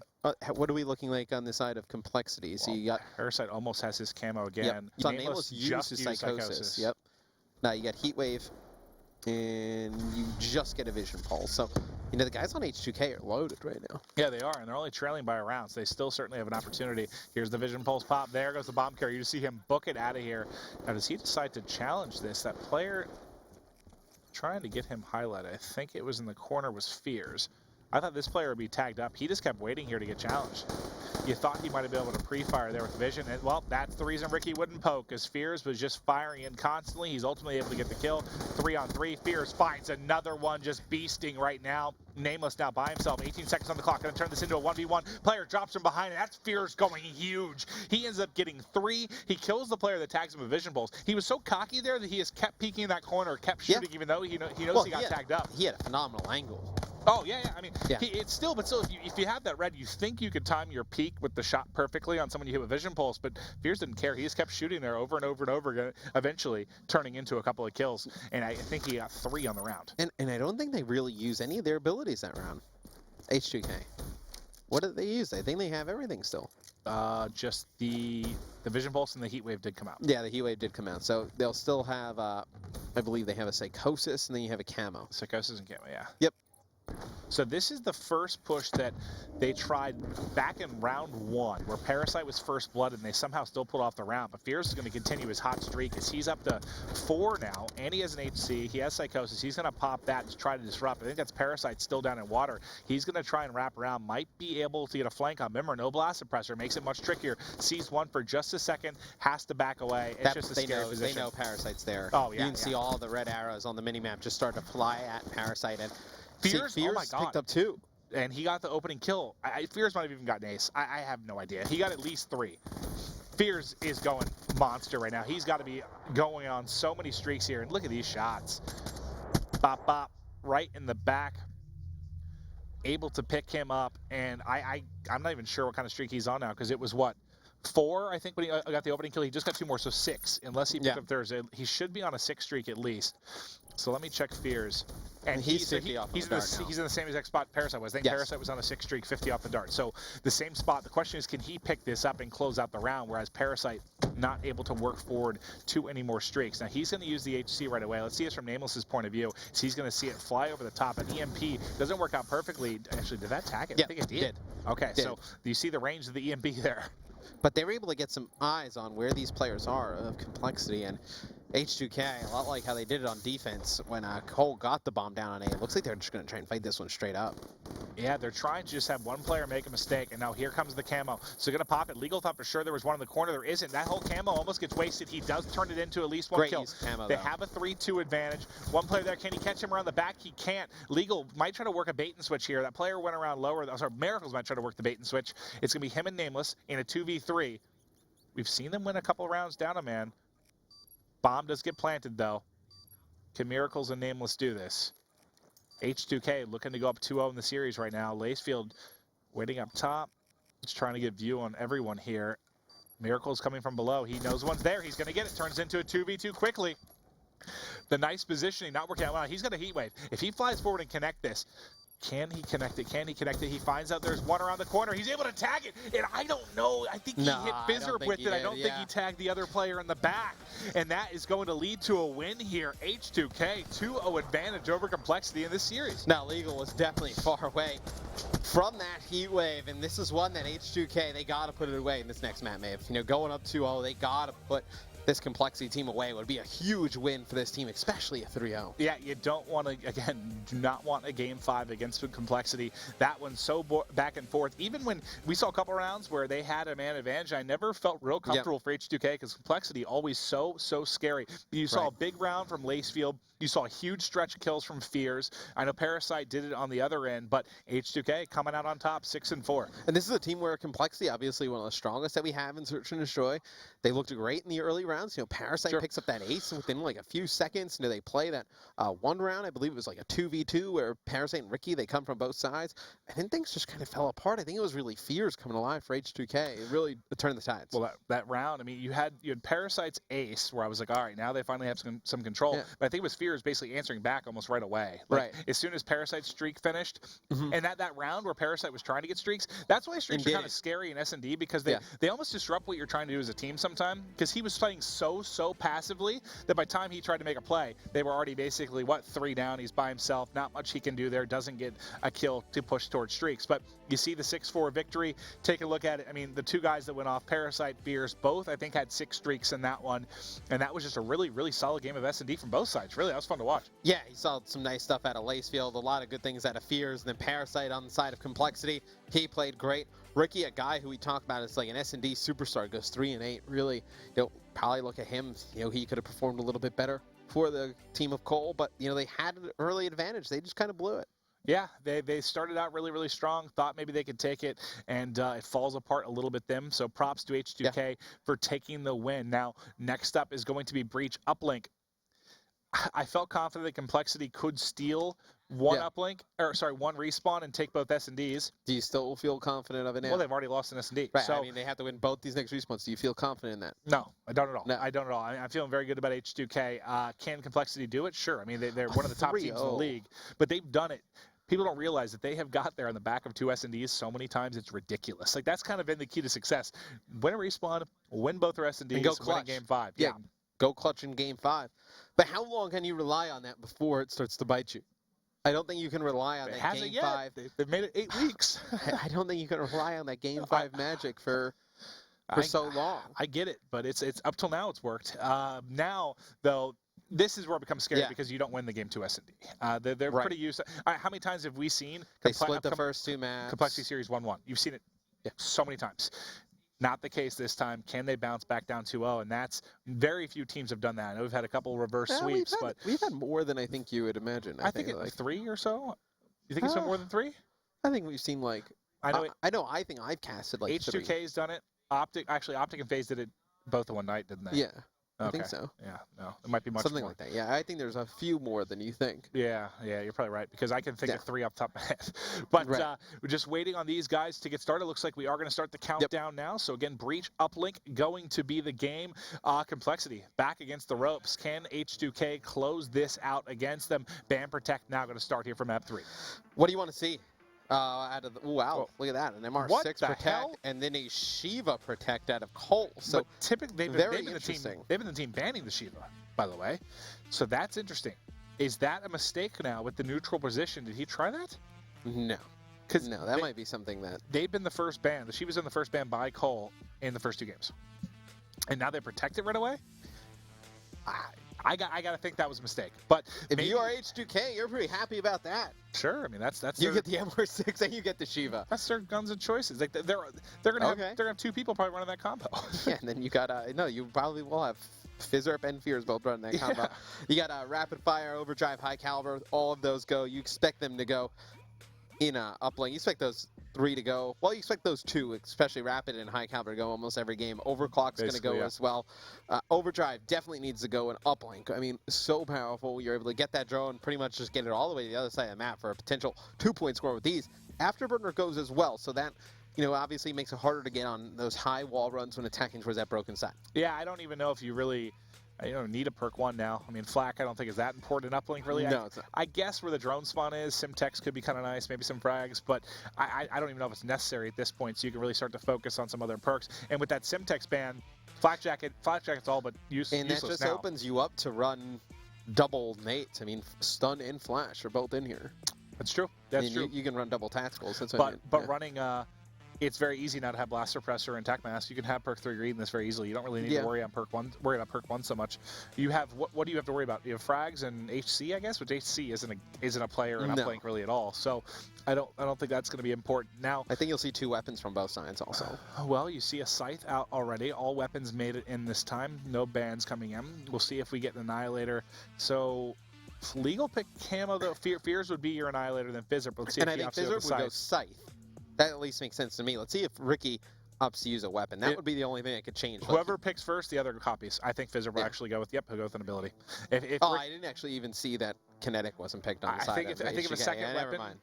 are we looking like on the side of complexity? So you got Parasite almost has his camo again. Yep. So Nameless used his Psychosis. Yep. Now you got Heatwave, and you just get a Vision Pulse. So you know the guys on H2K are loaded right now. Yeah, they are, and they're only trailing by a round, so they still certainly have an opportunity. Here's the Vision Pulse pop. There goes the bomb carrier. You just see him book it out of here. Now does he decide to challenge this? That player trying to get him highlighted. I think it was in the corner was Fears. I thought this player would be tagged up. He just kept waiting here to get challenged. You thought he might have been able to pre-fire there with Vision. And, well, that's the reason Ricky wouldn't poke, because Fears was just firing in constantly. He's ultimately able to get the kill. 3-on-3. Fears finds another one, just beasting right now. Nameless now by himself. 18 seconds on the clock. Going to turn this into a 1v1. Player drops from behind, and that's Fears going huge. He ends up getting 3. He kills the player that tags him with Vision Pulse. He was so cocky there that he has kept peeking in that corner, kept shooting, even though he knows he got tagged up. He had a phenomenal angle. Oh, yeah. I mean, it's still, if you have that red, you think you could time your peak with the shot perfectly on someone you hit with Vision Pulse, but Fears didn't care. He just kept shooting there over and over and over again, eventually turning into a couple of kills, and I think he got 3 on the round. And I don't think they really use any of their abilities that round. H2K. What did they use? I think they have everything still. Just the Vision Pulse and the Heat Wave did come out. Yeah, the Heat Wave did come out. So they'll still have, I believe they have a Psychosis, and then you have a Camo. Psychosis and Camo, yeah. Yep. So this is the first push that they tried back in round 1, where Parasite was first blooded, and they somehow still pulled off the round. But Fears is going to continue his hot streak as he's up to 4 now, and he has an HC. He has Psychosis. He's going to pop that to try to disrupt. I think that's Parasite still down in water. He's going to try and wrap around. Might be able to get a flank on him. Remember, no blast suppressor. Makes it much trickier. Sees one for just a second. Has to back away. It's just a scary position. They know Parasite's there. Oh, yeah. You can see all the red arrows on the minimap just start to fly at Parasite. And Fears, Fears oh my God. picked up 2. And he got the opening kill. Fears might have even gotten ace. I have no idea. He got at least 3. Fears is going monster right now. He's got to be going on so many streaks here. And look at these shots. Bop, bop, right in the back. Able to pick him up. And I'm not even sure what kind of streak he's on now, because it was, what, 4, I think, when he got the opening kill. He just got 2 more, so 6. Unless he picked up Thursday. He should be on a 6 streak at least. So let me check Fears. And he's 50 off he's the dart now. He's in the same exact spot Parasite was. I think Yes. Parasite was on a 6 streak, 50 off the dart. So the same spot. The question is, can he pick this up and close out the round, whereas Parasite not able to work forward to any more streaks. Now he's going to use the HC right away. Let's see this from Nameless's point of view. So he's going to see it fly over the top. An EMP doesn't work out perfectly. Actually, did that tag it? Yeah, I think it did. Okay, so do you see the range of the EMP there? But they were able to get some eyes on where these players are of compLexity, and H2K, a lot like how they did it on defense when Cole got the bomb down on A. It looks like they're just going to try and fight this one straight up. Yeah, they're trying to just have one player make a mistake, and now here comes the camo. So going to pop it. Legal thought for sure there was one in the corner. There isn't. That whole camo almost gets wasted. He does turn it into at least one kill. Camo, they have a 3-2 advantage. One player there. Can he catch him around the back? He can't. Legal might try to work a bait and switch here. That player went around lower. Sorry, Miracles might try to work the bait and switch. It's going to be him and Nameless in a 2v3. We've seen them win a couple rounds down a man. Bomb does get planted, though. Can Miracles and Nameless do this? H2K looking to go up 2-0 in the series right now. Lacefield waiting up top. He's trying to get view on everyone here. Miracles coming from below. He knows one's there. He's going to get it. Turns into a 2v2 quickly. The nice positioning not working out well. He's got a heat wave. If he flies forward and connect this, can he connect it? Can he connect it? He finds out there's one around the corner. He's able to tag it. And I don't know. I think he hit Fizzerp with it. I don't think he tagged the other player in the back. And that is going to lead to a win here. H2K 2-0 advantage over compLexity in this series. Now, Legal was definitely far away from that heat wave. And this is one that H2K, they got to put it away in this next map, Maeve. You know, going up 2-0, they got to put this compLexity team away. Would be a huge win for this team, especially a 3-0. Yeah, you don't want to, again, do not want a Game 5 against compLexity. That one's so back and forth. Even when we saw a couple rounds where they had a man advantage, I never felt real comfortable for H2K because compLexity always so scary. You saw a big round from Lacefield. You saw a huge stretch of kills from Fears. I know Parasite did it on the other end, but H2K coming out on top, 6-4. And this is a team where compLexity, obviously one of the strongest that we have in Search and Destroy. They looked great in the early rounds. You know, Parasite picks up that ace within like a few seconds. You know, they play that one round. I believe it was like a 2v2 where Parasite and Ricky, they come from both sides. And then things just kind of fell apart. I think it was really Fears coming alive for H2K. It really turned the tides. Well, that round, I mean, you had Parasite's ace where I was like, all right, now they finally have some control. Yeah. But I think it was Fears basically answering back almost right away. Like, as soon as Parasite's streak finished, and that round where Parasite was trying to get streaks, that's why streaks are kind of scary in S&D because they almost disrupt what you're trying to do as a team sometime. Because he was playing so passively that by the time he tried to make a play, they were already basically, 3 down. He's by himself. Not much he can do there. Doesn't get a kill to push towards streaks. But you see the 6-4 victory. Take a look at it. I mean, the two guys that went off, Parasite, Fears, both I think had 6 streaks in that one. And that was just a really solid game of S&D from both sides. Really, that was fun to watch. Yeah, he saw some nice stuff out of Lacefield, a lot of good things out of Fears, and then Parasite on the side of compLexity. He played great. Ricky, a guy who we talk about as like an S&D superstar, goes 3-8. Really, probably look at him. He could have performed a little bit better for the team of Cole, but they had an early advantage. They just kind of blew it. Yeah, they started out really strong, thought maybe they could take it, and it falls apart a little bit them. So props to H2K for taking the win. Now, next up is going to be Breach Uplink. I felt confident that compLexity could steal one uplink, one respawn and take both S&Ds. Do you still feel confident of it now? Well, they've already lost an S&D. Right, so, I mean, they have to win both these next respawns. Do you feel confident in that? No, I don't at all. No. I don't at all. I'm feeling very good about H2K. Can compLexity do it? Sure. I mean, they're one of the top teams in the league, but they've done it. People don't realize that they have got there on the back of 2 S&Ds so many times, it's ridiculous. Like, that's kind of been the key to success. Win a respawn, win both their S&Ds, and go clutch. win Game 5. Yeah. Go clutch in Game 5. But how long can you rely on that before it starts to bite you? I don't think you can rely on that Game 5. They've made it 8 weeks. I don't think you can rely on that Game 5 magic for so long. I get it, but it's up till now it's worked. Now, though, this is where it becomes scary because you don't win the Game 2 S&D. They're pretty used to how many times have we seen they split the first 2 maps? compLexity Series 1-1. You've seen it so many times. Not the case this time. Can they bounce back down 2-0? And that's very few teams have done that. I know we've had a couple reverse sweeps, but we've had more than I think you would imagine. I think like 3 or so. You think it's been more than 3? I think we've seen like I think I've casted like H2K's done it. Optic and FaZe did it both in one night, didn't they? Yeah. I think so. Yeah, no, it might be much Something more. like that. Yeah, I think there's a few more than you think. Yeah, you're probably right because I can think Yeah. of 3 off the top of my head. But Right. we're just waiting on these guys to get started. Looks like we are going to start the countdown now. So again, Breach, Uplink going to be the game. compLexity back against the ropes. Can H2K close this out against them? Ban Protect now going to start here from map 3. What do you want to see? Out of the, wow, Well, look at that, an what MR6 the Protect, hell? and then a Shiva Protect out of Cole. So but typically very they've been interesting. they've been the team banning the Shiva, by the way. So that's interesting. Is that a mistake now with the neutral position? Did he try that? No, no, that might be something that they've been the first ban. The Shiva's in the first ban by Cole in the first 2 games, and now they protect it right away. I got to think that was a mistake. But if maybe, you are H2K, you're pretty happy about that. sure. I mean that's You their, get the MR6 and you get the Shiva. that's their guns and choices. Like they're gonna have 2 people probably running that combo. Yeah, and then you got no, you probably will have Fizzerp and Fears both running that combo. Yeah. You got Rapid Fire, Overdrive, High Caliber. All of those go. You expect them to go in Uplink. You expect those 3 to go. Well, you expect those 2, especially Rapid and High Caliber, to go almost every game. Overclock's going to go as well. Overdrive definitely needs to go in Uplink. I mean, so powerful. You're able to get that drone, pretty much just get it all the way to the other side of the map for a potential 2-point score with these. Afterburner goes as well, so that, obviously makes it harder to get on those high wall runs when attacking towards that broken side. Yeah, I don't even know if you really need a perk 1 now. I mean, Flak I don't think is that important in Uplink, really. No, it's not. I guess where the drone spawn is, Simtex could be kind of nice, maybe some frags, but I don't even know if it's necessary at this point, so you can really start to focus on some other perks. And with that Simtex ban, Flak Jacket's all but useless And that just now. opens you up to run double nates. I mean, stun and flash are both in here. That's true. That's true. You can run double tacticals. That's but running it's very easy now to have Blast Suppressor and Attack Mask. You can have perk 3 reading this very easily. You don't really need to worry about perk 1 so much. You have what do you have to worry about? You have frags and HC, I guess, which HC isn't a player in Uplink really at all. So I don't think that's going to be important. Now I think you'll see 2 weapons from both sides also. Well, you see a Scythe out already. All weapons made it in this time. No bans coming in. We'll see if we get an Annihilator. So legal pick camo though. Fears would be your Annihilator than Fizzerp. Let's see And if I he think opts to go with Fizzerp the would go Scythe. Scythe. That at least makes sense to me. Let's see if Ricky ups to use a weapon. That would be the only thing that could change. Whoever picks first, the other copies. I think Fizzerp will actually go with he'll go with an ability. I didn't actually even see that Kinetic wasn't picked on the side. I think if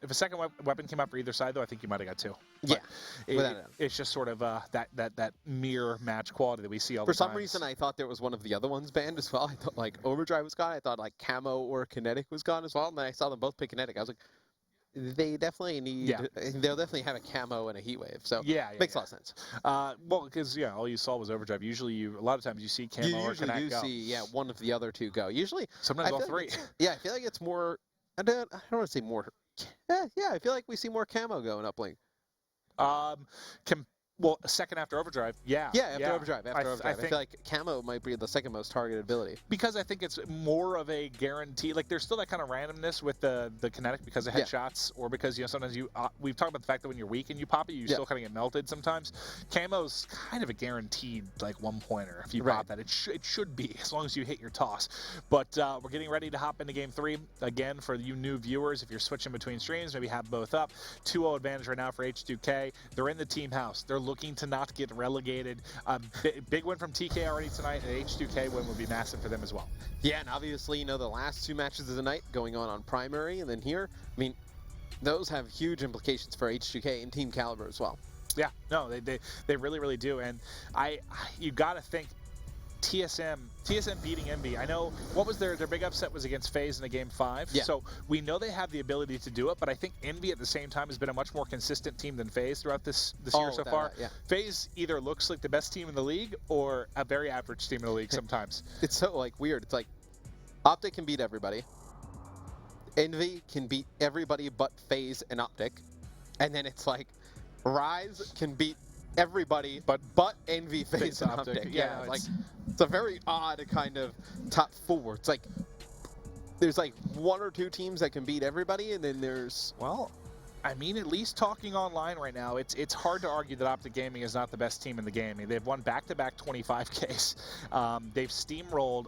a second weapon came up for either side, though, I think you might have got 2. Yeah, it's just sort of that mirror match quality that we see all the time. For some reason, I thought there was one of the other ones banned as well. I thought like Overdrive was gone. I thought like Camo or Kinetic was gone as well. And then I saw them both pick Kinetic. I was like, they definitely need. They'll definitely have a camo and a heat wave. So makes a lot of sense. Well, because all you saw was Overdrive. Usually, a lot of times you see camo you or usually Kinetic do see one of the other 2 go. Usually, sometimes all 3. I feel like it's more. I don't want to say more. Yeah, I feel like we see more camo going Uplink. Well, a second after Overdrive, After Overdrive. I think, feel like Camo might be the second most targeted ability. Because I think it's more of a guarantee. Like, there's still that kind of randomness with the Kinetic because of headshots or because, sometimes we've talked about the fact that when you're weak and you pop it, you still kind of get melted sometimes. Camo's kind of a guaranteed, like, 1-pointer if you pop that. It should be, as long as you hit your toss. But we're getting ready to hop into Game 3. Again, for you new viewers, if you're switching between streams, maybe have both up. 2-0 advantage right now for H2K. They're in the team house. They're looking to not get relegated. Big win from TK already tonight. An H2K win would be massive for them as well. Yeah, and obviously, the last 2 matches of the night going on primary, and then here, I mean, those have huge implications for H2K and Team Caliber as well. Yeah, no, they really, really do. And you got to think TSM beating Envy. I know what was their big upset was against FaZe in the Game 5. Yeah. So we know they have the ability to do it, but I think Envy at the same time has been a much more consistent team than FaZe throughout this year so far. FaZe either looks like the best team in the league or a very average team in the league sometimes. It's so weird. It's like Optic can beat everybody. Envy can beat everybody but FaZe and Optic. And then it's like Rise can beat everybody but Envy, FaZe, and Optic. Yeah, it's a very odd kind of top 4. It's like there's like 1 or 2 teams that can beat everybody, and then there's I mean, at least talking online right now, it's hard to argue that Optic Gaming is not the best team in the game. I mean, they've won back-to-back 25Ks. They've steamrolled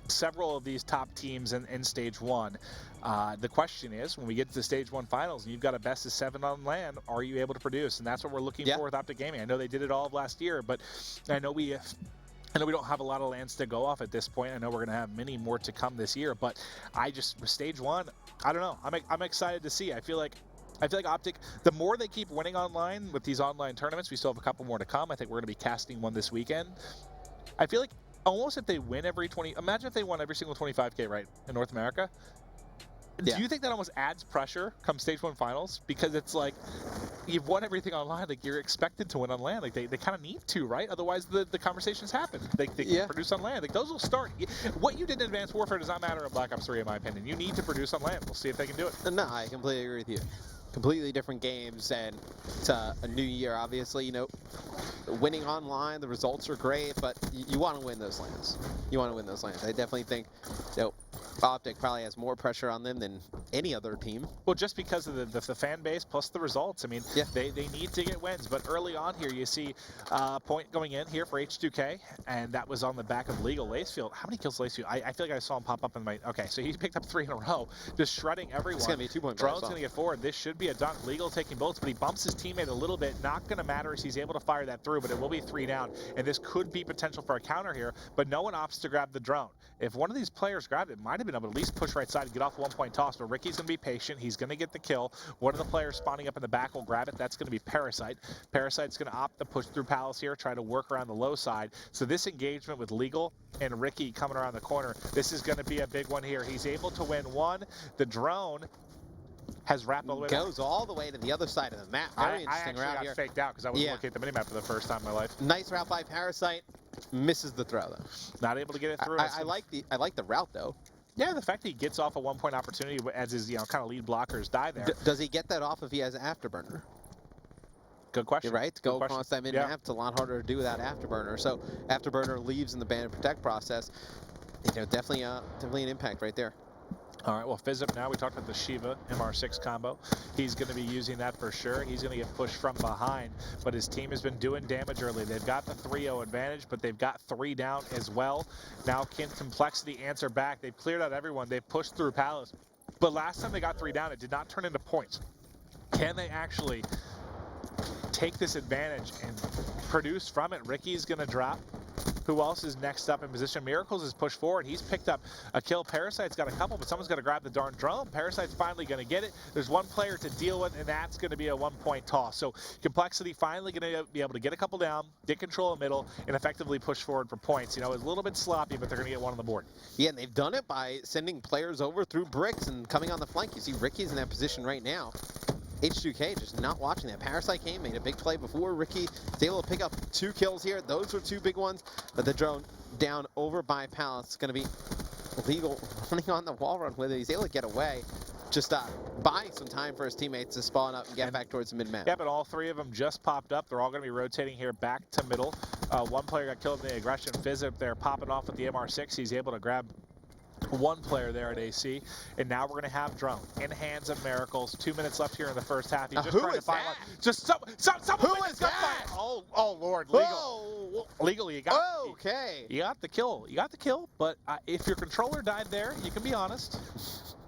several of these top teams in Stage 1. The question is, when we get to the Stage 1 finals and you've got a best of 7 on LAN, are you able to produce? And that's what we're looking for with Optic Gaming. I know they did it all of last year, but I know we I know we don't have a lot of lands to go off at this point. I know we're going to have many more to come this year, but stage 1, I don't know. I'm excited to see. I feel like Optic, the more they keep winning online with these online tournaments, we still have a couple more to come. I think we're going to be casting one this weekend. I feel like almost if they win every 20, imagine if they won every single 25K, right, in North America. Yeah. Do you think that almost adds pressure come stage 1 finals? Because it's like, you've won everything online, like you're expected to win on land. Like they kind of need to, right? Otherwise the conversations happen. They can produce on land. Like those will start. What you did in Advanced Warfare does not matter in Black Ops 3 in my opinion. You need to produce on land. We'll see if they can do it. No, I completely agree with you. Completely different games, and it's a new year, obviously. You know, winning online, the results are great, but you want to win those lands. You want to win those lands. I definitely think, you know, Optic probably has more pressure on them than any other team. Well, just because of the fan base plus the results. I mean, yeah. they need to get wins. But early on here, you see Point going in here for H2K, and that was on the back of Legal. Lacefield, how many kills Lacefield? I feel like I saw him pop up in my... Okay, so he picked up 3 in a row, just shredding everyone. It's going to be a 2-point Drone's going to get forward. This should be a dunk. Legal taking bullets, but he bumps his teammate a little bit. Not going to matter as he's able to fire that through, but it will be 3 down. And this could be potential for a counter here, but no one opts to grab the drone. If one of these players grabbed it, might have been able to at least push right side and get off a 1-point toss, but Ricky's going to be patient. He's going to get the kill. One of the players spawning up in the back will grab it. That's going to be Parasite. Parasite's going to opt to push through Palace here, try to work around the low side. So this engagement with Legal and Ricky coming around the corner, this is going to be a big one here. He's able to win one. The drone has wrapped all the way goes all the way to the other side of the map. Very interesting route got here. Faked out because I was looking at the minimap for the first time in my life. Nice route by Parasite. Misses the throw though. Not able to get it through. I like the route though. Yeah, the fact that he gets off a 1-point opportunity as his kind of lead blockers die there. Does he get that off if he has Afterburner? Good question. You're right. To go across that mid map, it's a lot harder to do without Afterburner. So Afterburner leaves in the ban and protect process. You know, definitely an impact right there. All right, well, Fizzip now, we talked about the Shiva MR6 combo. He's going to be using that for sure. He's going to get pushed from behind, but his team has been doing damage early. They've got the 3-0 advantage, but they've got 3 down as well. Now can compLexity answer back? They've cleared out everyone. They've pushed through Palace, but last time they got 3 down, it did not turn into points. Can they actually take this advantage and produce from it? Ricky's going to drop. Who else is next up in position? Miracles is pushed forward. He's picked up a kill. Parasite's got a couple, but someone's got to grab the darn drone. Parasite's finally going to get it. There's one player to deal with, and that's going to be a 1-point toss. So compLexity finally going to be able to get a couple down, get control of middle, and effectively push forward for points. You know, it's a little bit sloppy, but they're going to get one on the board. Yeah, and they've done it by sending players over through bricks and coming on the flank. You see Ricky's in that position right now. H2K just not watching that. Parasite came, made a big play before. Ricky is able to pick up 2 kills here. Those are 2 big ones, but the drone down over by Palace. It's going to be Legal running on the wall run with it. He's able to get away. Just buying some time for his teammates to spawn up and get back towards the mid-map. Yeah, but all 3 of them just popped up. They're all going to be rotating here back to middle. One player got killed in the aggression. Fizzip there popping off with the MR6. He's able to grab 1 player there at AC, and now we're going to have drone in hands of Miracles. 2 minutes left here in the first half. He's just trying to find one. Just someone win this gunfight. Oh Lord, Legal. Whoa. Legal, you got the kill. You got the kill, but if your controller died there, you can be honest.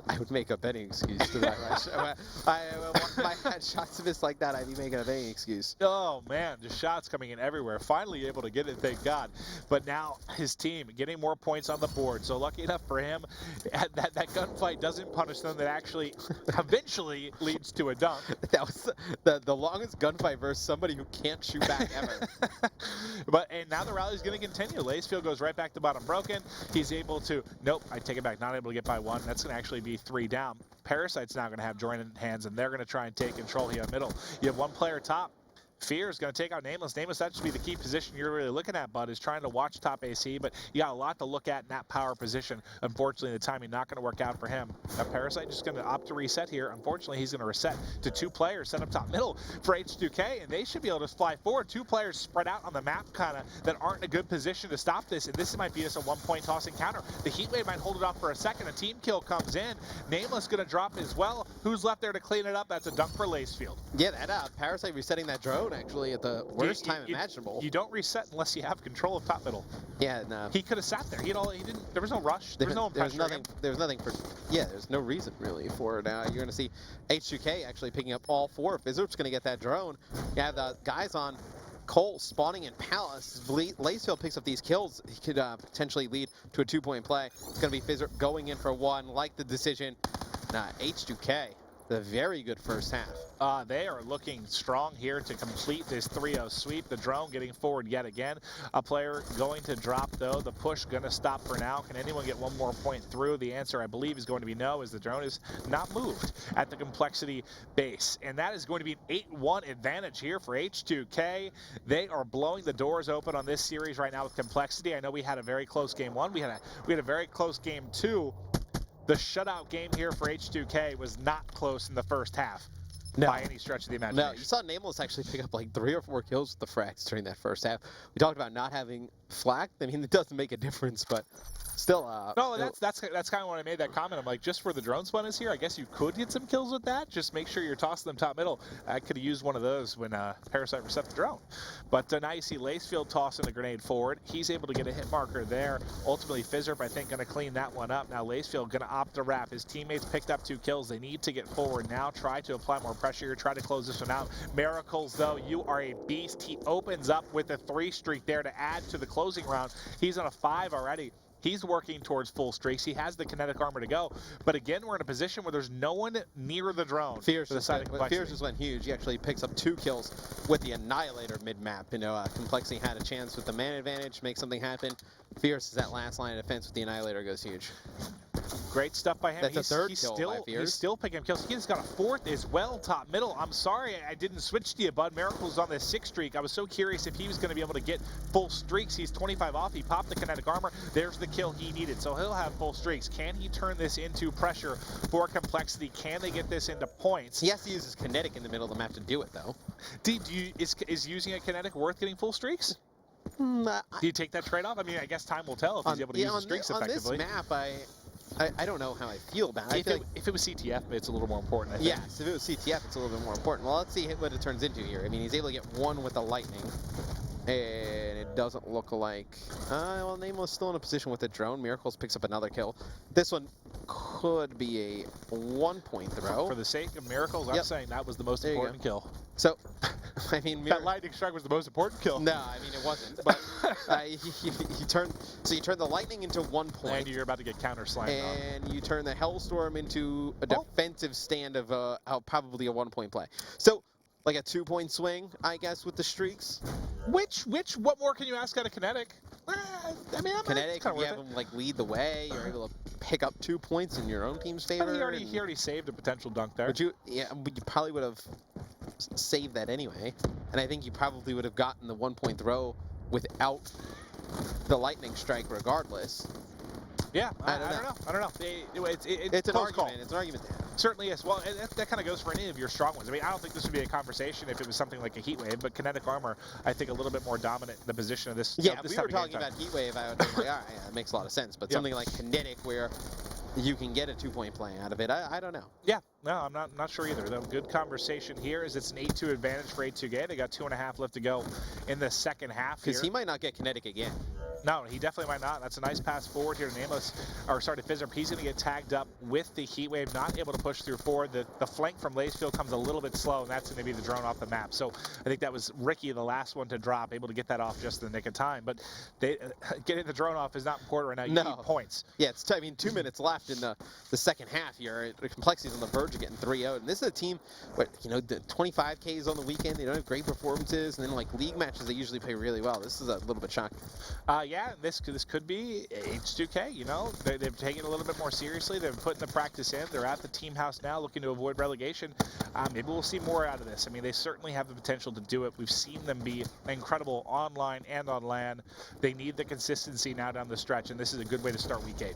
I would make up any excuse to that. If I had shots missed like that, I'd be making up any excuse. Oh, man, just shots coming in everywhere. Finally able to get it, thank God. But now his team getting more points on the board. So lucky enough for him, that gunfight doesn't punish them. That actually eventually leads to a dunk. That was the longest gunfight versus somebody who can't shoot back ever. And now the rally's going to continue. Lacefield goes right back to bottom broken. He's able to, nope, I take it back, not able to get by 1. That's going to actually be 3 down. Parasite's now going to have joint in hands, and they're going to try and take control here in middle. You have 1 player top. Fear is going to take out Nameless. Nameless, that should be the key position you're really looking at, Bud, is trying to watch top AC, but you got a lot to look at in that power position. Unfortunately, the timing not going to work out for him. Parasite just going to opt to reset here. Unfortunately, he's going to reset to 2 players set up top middle for H2K, and they should be able to fly forward. 2 players spread out on the map kind of that aren't in a good position to stop this, and this might be just a 1-point toss encounter. The Heatwave might hold it off for a second. A team kill comes in. Nameless going to drop as well. Who's left there to clean it up? That's a dunk for Lacefield. Yeah, that Parasite resetting that drone actually at the worst time imaginable. You don't reset unless you have control of top middle. Yeah, no. He could have sat there. He didn't. There was no rush. There was no pressure. There's nothing for. Yeah, there's no reason really for it. You're going to see H2K actually picking up all 4. Fizzip's going to get that drone. You have the guys on Cole spawning in Palace. Lacefield picks up these kills. He could potentially lead to a 2-point play. It's going to be Fizzer going in for one. Like the decision. H2K, the very good first half. They are looking strong here to complete this 3-0 sweep. The drone getting forward yet again. A player going to drop, though. The push going to stop for now. Can anyone get one more point through? The answer, I believe, is going to be no, as the drone is not moved at the compLexity base. And that is going to be an 8-1 advantage here for H2K. They are blowing the doors open on this series right now with compLexity. I know we had a very close game one. We had a very close game two. The shutout game here for H2K was not close in the first half. No. By any stretch of the imagination. No, you saw Nameless actually pick up like 3 or 4 kills with the frags during that first half. We talked about not having flak. I mean, it doesn't make a difference, but still. No, that's kind of when I made that comment. I'm like, just for the drone spawn is here, I guess you could get some kills with that. Just make sure you're tossing them top middle. I could have used one of those when Parasite reset the drone. But now you see Lacefield tossing a grenade forward. He's able to get a hit marker there. Ultimately, Fizzerp, I think, going to clean that one up. Now Lacefield going to opt to wrap. His teammates picked up 2 kills. They need to get forward now. Try to apply more pressure here. Try to close this one out. Miracles, though, you are a beast. He opens up with a 3 streak there to add to the closing round. He's on a 5 already. He's working towards full streaks. He has the kinetic armor to go. But again, we're in a position where there's no one near the drone. Fierce just went huge. He actually picks up 2 kills with the Annihilator mid-map. You know, compLexity had a chance with the man advantage, make something happen. Fierce is that last line of defense with the Annihilator goes huge. Great stuff by him. That's a third kill by Fierce. He's still picking up kills. He's got a 4th as well, top middle. I'm sorry I didn't switch to you, bud. Miracle's on this 6 streak. I was so curious if he was going to be able to get full streaks. He's 25 off. He popped the kinetic armor. There's the kill he needed. So he'll have full streaks. Can he turn this into pressure for compLexity? Can they get this into points? He has to use his kinetic in the middle of the map to do it, though. Is using a kinetic worth getting full streaks? Do you take that trade-off? I mean, I guess time will tell if he's able to use the streaks effectively. On this map, I don't know how I feel about it. If it was CTF, it's a little more important, I think. Yes, if it was CTF, it's a little bit more important. Well, let's see what it turns into here. I mean, he's able to get 1 with the lightning. And it doesn't look like... well, Nameless still in a position with the drone. Miracles picks up another kill. This one could be a 1-point throw. For the sake of Miracles, I'm saying that was the most important kill. So, I mean... that lightning strike was the most important kill. No, I mean, it wasn't. But you turned the lightning into 1 point. And you're about to get counter-slammed. And you turn the Hellstorm into a defensive stand of probably a 1-point play. So... like a 2-point swing, I guess, with the streaks. What more can you ask out of Kinetic? I mean, Kinetic, you have him like lead the way. You're able to pick up 2 points in your own team's favor. He already saved a potential dunk there. But you probably would have saved that anyway. And I think you probably would have gotten the 1-point throw without the lightning strike, regardless. Yeah, I don't know. It's an argument. It's an argument there. Certainly is. Well, that kind of goes for any of your strong ones. I mean, I don't think this would be a conversation if it was something like a heat wave, but kinetic armor, I think, a little bit more dominant in the position of this. Yeah, if we were talking about heat wave, I would be like, all right, yeah, it makes a lot of sense. But something like kinetic, where you can get a 2-point play out of it, I don't know. Yeah, no, I'm not sure either. Though good conversation here is it's an 8-2 advantage for H2K. They got 2.5 left to go in the second half. Because he might not get kinetic again. No, he definitely might not. That's a nice pass forward here to Nameless, or sorry, to Fizzerp. He's going to get tagged up with the heat wave, not able to push through forward. The flank from Lacefield comes a little bit slow, and that's going to be the drone off the map. So I think that was Ricky, the last one to drop, able to get that off just in the nick of time. But getting the drone off is not important right now. You need points. Yeah, I mean, 2 minutes left in the second half here. compLexity's on the verge of getting 3-0. And this is a team where, the 25Ks on the weekend. They don't have great performances. And then, like, league matches, they usually play really well. This is a little bit shocking. Yeah, this could be H2K, They've taken it a little bit more seriously. They've put the practice in. They're at the team house now looking to avoid relegation. Maybe we'll see more out of this. I mean, they certainly have the potential to do it. We've seen them be incredible online and on LAN. They need the consistency now down the stretch, and this is a good way to start week 8.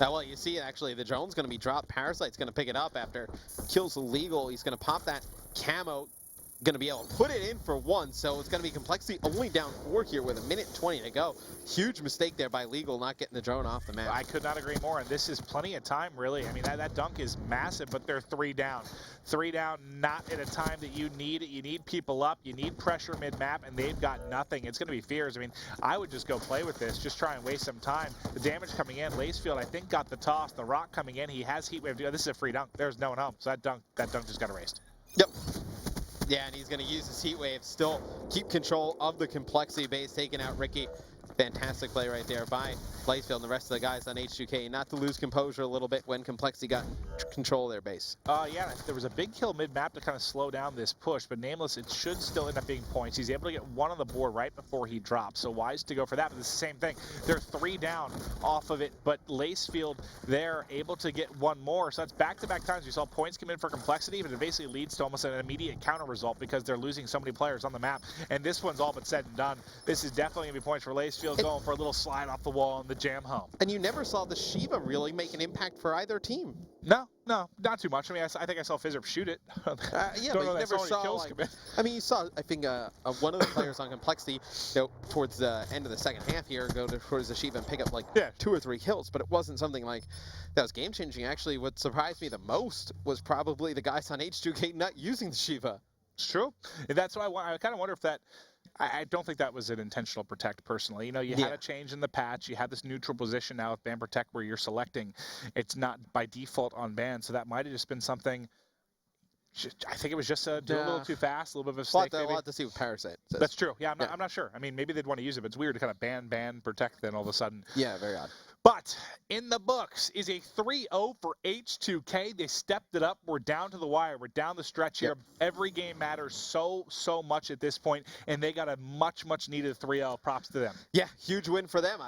Now, well, you see, actually, the drone's going to be dropped. Parasite's going to pick it up after kills illegal. He's going to pop that camo. Going to be able to put it in for 1, so it's going to be compLexity only down 4 here with 1:20 to go. Huge mistake there by Legal not getting the drone off the map. I could not agree more, and this is plenty of time, really. I mean, that dunk is massive, but they're 3 down. 3 down, not at a time that you need it. You need people up. You need pressure mid-map, and they've got nothing. It's going to be fears. I mean, I would just go play with this, just try and waste some time. The damage coming in, Lacefield, I think, got the toss. The rock coming in, he has heat wave. This is a free dunk. There's no one home, so that dunk just got erased. Yep. Yeah, and he's going to use his Heat Wave, still keep control of the complexity base, taking out Ricky. Fantastic play right there by Blazefield and the rest of the guys on H2K. Not to lose composure a little bit when complexity got control of their base. Yeah, there was a big kill mid-map to kind of slow down this push, but Nameless, it should still end up being points. He's able to get one on the board right before he drops, so wise to go for that, but it's the same thing. They're 3 down off of it, but Lacefield, they're able to get one more, so that's back-to-back times we saw points come in for complexity, but it basically leads to almost an immediate counter result because they're losing so many players on the map, and this one's all but said and done. This is definitely going to be points for Lacefield, going for a little slide off the wall and the jam home. And you never saw the Shiva really make an impact for either team. No, not too much. I mean, I think I saw Fizzerp shoot it. Yeah, but you never saw, like, I mean, you saw, I think, one of the players on complexity, towards the end of the second half here, go towards the Shiva and pick up, like, 2 or 3 kills, but it wasn't something, like, that was game-changing. Actually, what surprised me the most was probably the guys on H2K not using the Shiva. It's true. And that's why I kind of wonder if that, I don't think that was an intentional protect personally. You know, you had a change in the patch. You have this neutral position now with ban protect where you're selecting. It's not by default on ban, so that might have just been something. I think it was just a little too fast, a little bit of a mistake. We'll have to see what Parasite says. That's true. Yeah, I'm not sure. I mean, maybe they'd want to use it, but it's weird to kind of ban, protect, then all of a sudden. Yeah, very odd. But in the books is a 3-0 for H2K. They stepped it up. We're down to the wire. We're down the stretch here. Every game matters so much at this point, and they got a much needed 3-0. Props to them. Yeah, huge win for them.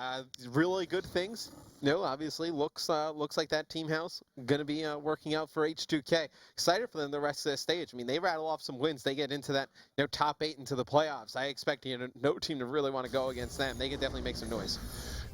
Really good things. Obviously looks like that team house going to be working out for H2K. Excited for them the rest of the stage. I mean, they rattle off some wins. They get into that top 8 into the playoffs. I expect no team to really want to go against them. They can definitely make some noise.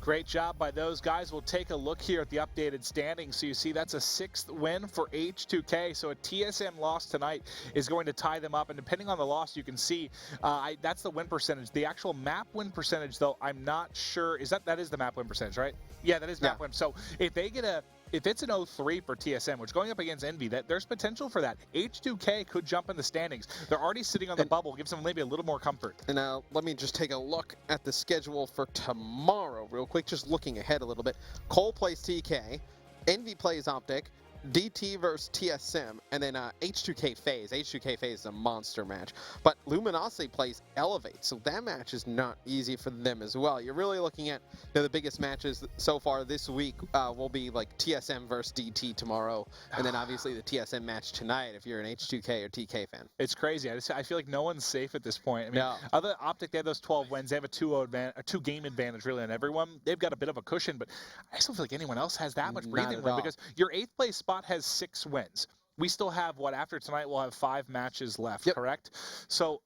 Great job by those guys. We'll take a look here at the updated standings. So you see that's a 6th win for H2K. So a TSM loss tonight is going to tie them up. And depending on the loss, you can see that's the win percentage. The actual map win percentage, though, I'm not sure. That is the map win percentage, right? Yeah, that is map win. So if they get if it's an 0-3 for TSM, which going up against Envy, there's potential for that. H2K could jump in the standings. They're already sitting on the bubble. Gives them maybe a little more comfort. And now let me just take a look at the schedule for tomorrow real quick, just looking ahead a little bit. Cole plays TK, Envy plays Optic, DT versus TSM, and then H2K FaZe. H2K FaZe is a monster match. But Luminosity plays Elevate, so that match is not easy for them as well. You're really looking at the biggest matches so far this week will be like TSM versus DT tomorrow, and then obviously the TSM match tonight if you're an H2K or TK fan. It's crazy. I feel like no one's safe at this point. I mean, other Optic, they have those 12 wins. They have a 2-game advantage really on everyone. They've got a bit of a cushion, but I just don't feel like anyone else has that much breathing room because your 8th place spot has 6 wins. We still have after tonight we'll have 5 matches left, correct? So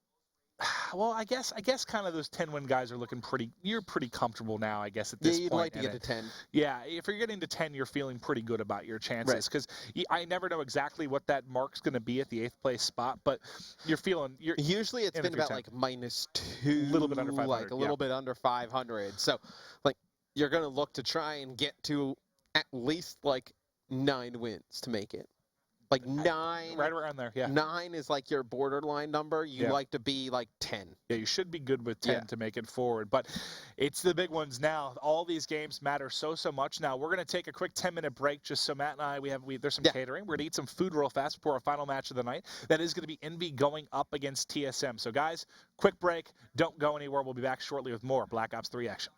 well, I guess kind of those 10-win guys are looking you're pretty comfortable now, I guess, at this point. Yeah, you'd like to get to 10. Yeah, if you're getting to 10, you're feeling pretty good about your chances because I never know exactly what that mark's going to be at the 8th place spot, but you're feeling usually it's been about like -2, a little bit under 500, like a little bit under 500. So like you're going to look to try and get to at least like 9 wins to make it. Like 9. Right around there, yeah. 9 is like your borderline number. You like to be like 10. Yeah, you should be good with 10 to make it forward. But it's the big ones now. All these games matter so much now. We're going to take a quick 10-minute break just so Matt and I, there's some catering. We're going to eat some food real fast before our final match of the night. That is going to be Envy going up against TSM. So guys, quick break. Don't go anywhere. We'll be back shortly with more Black Ops 3 action.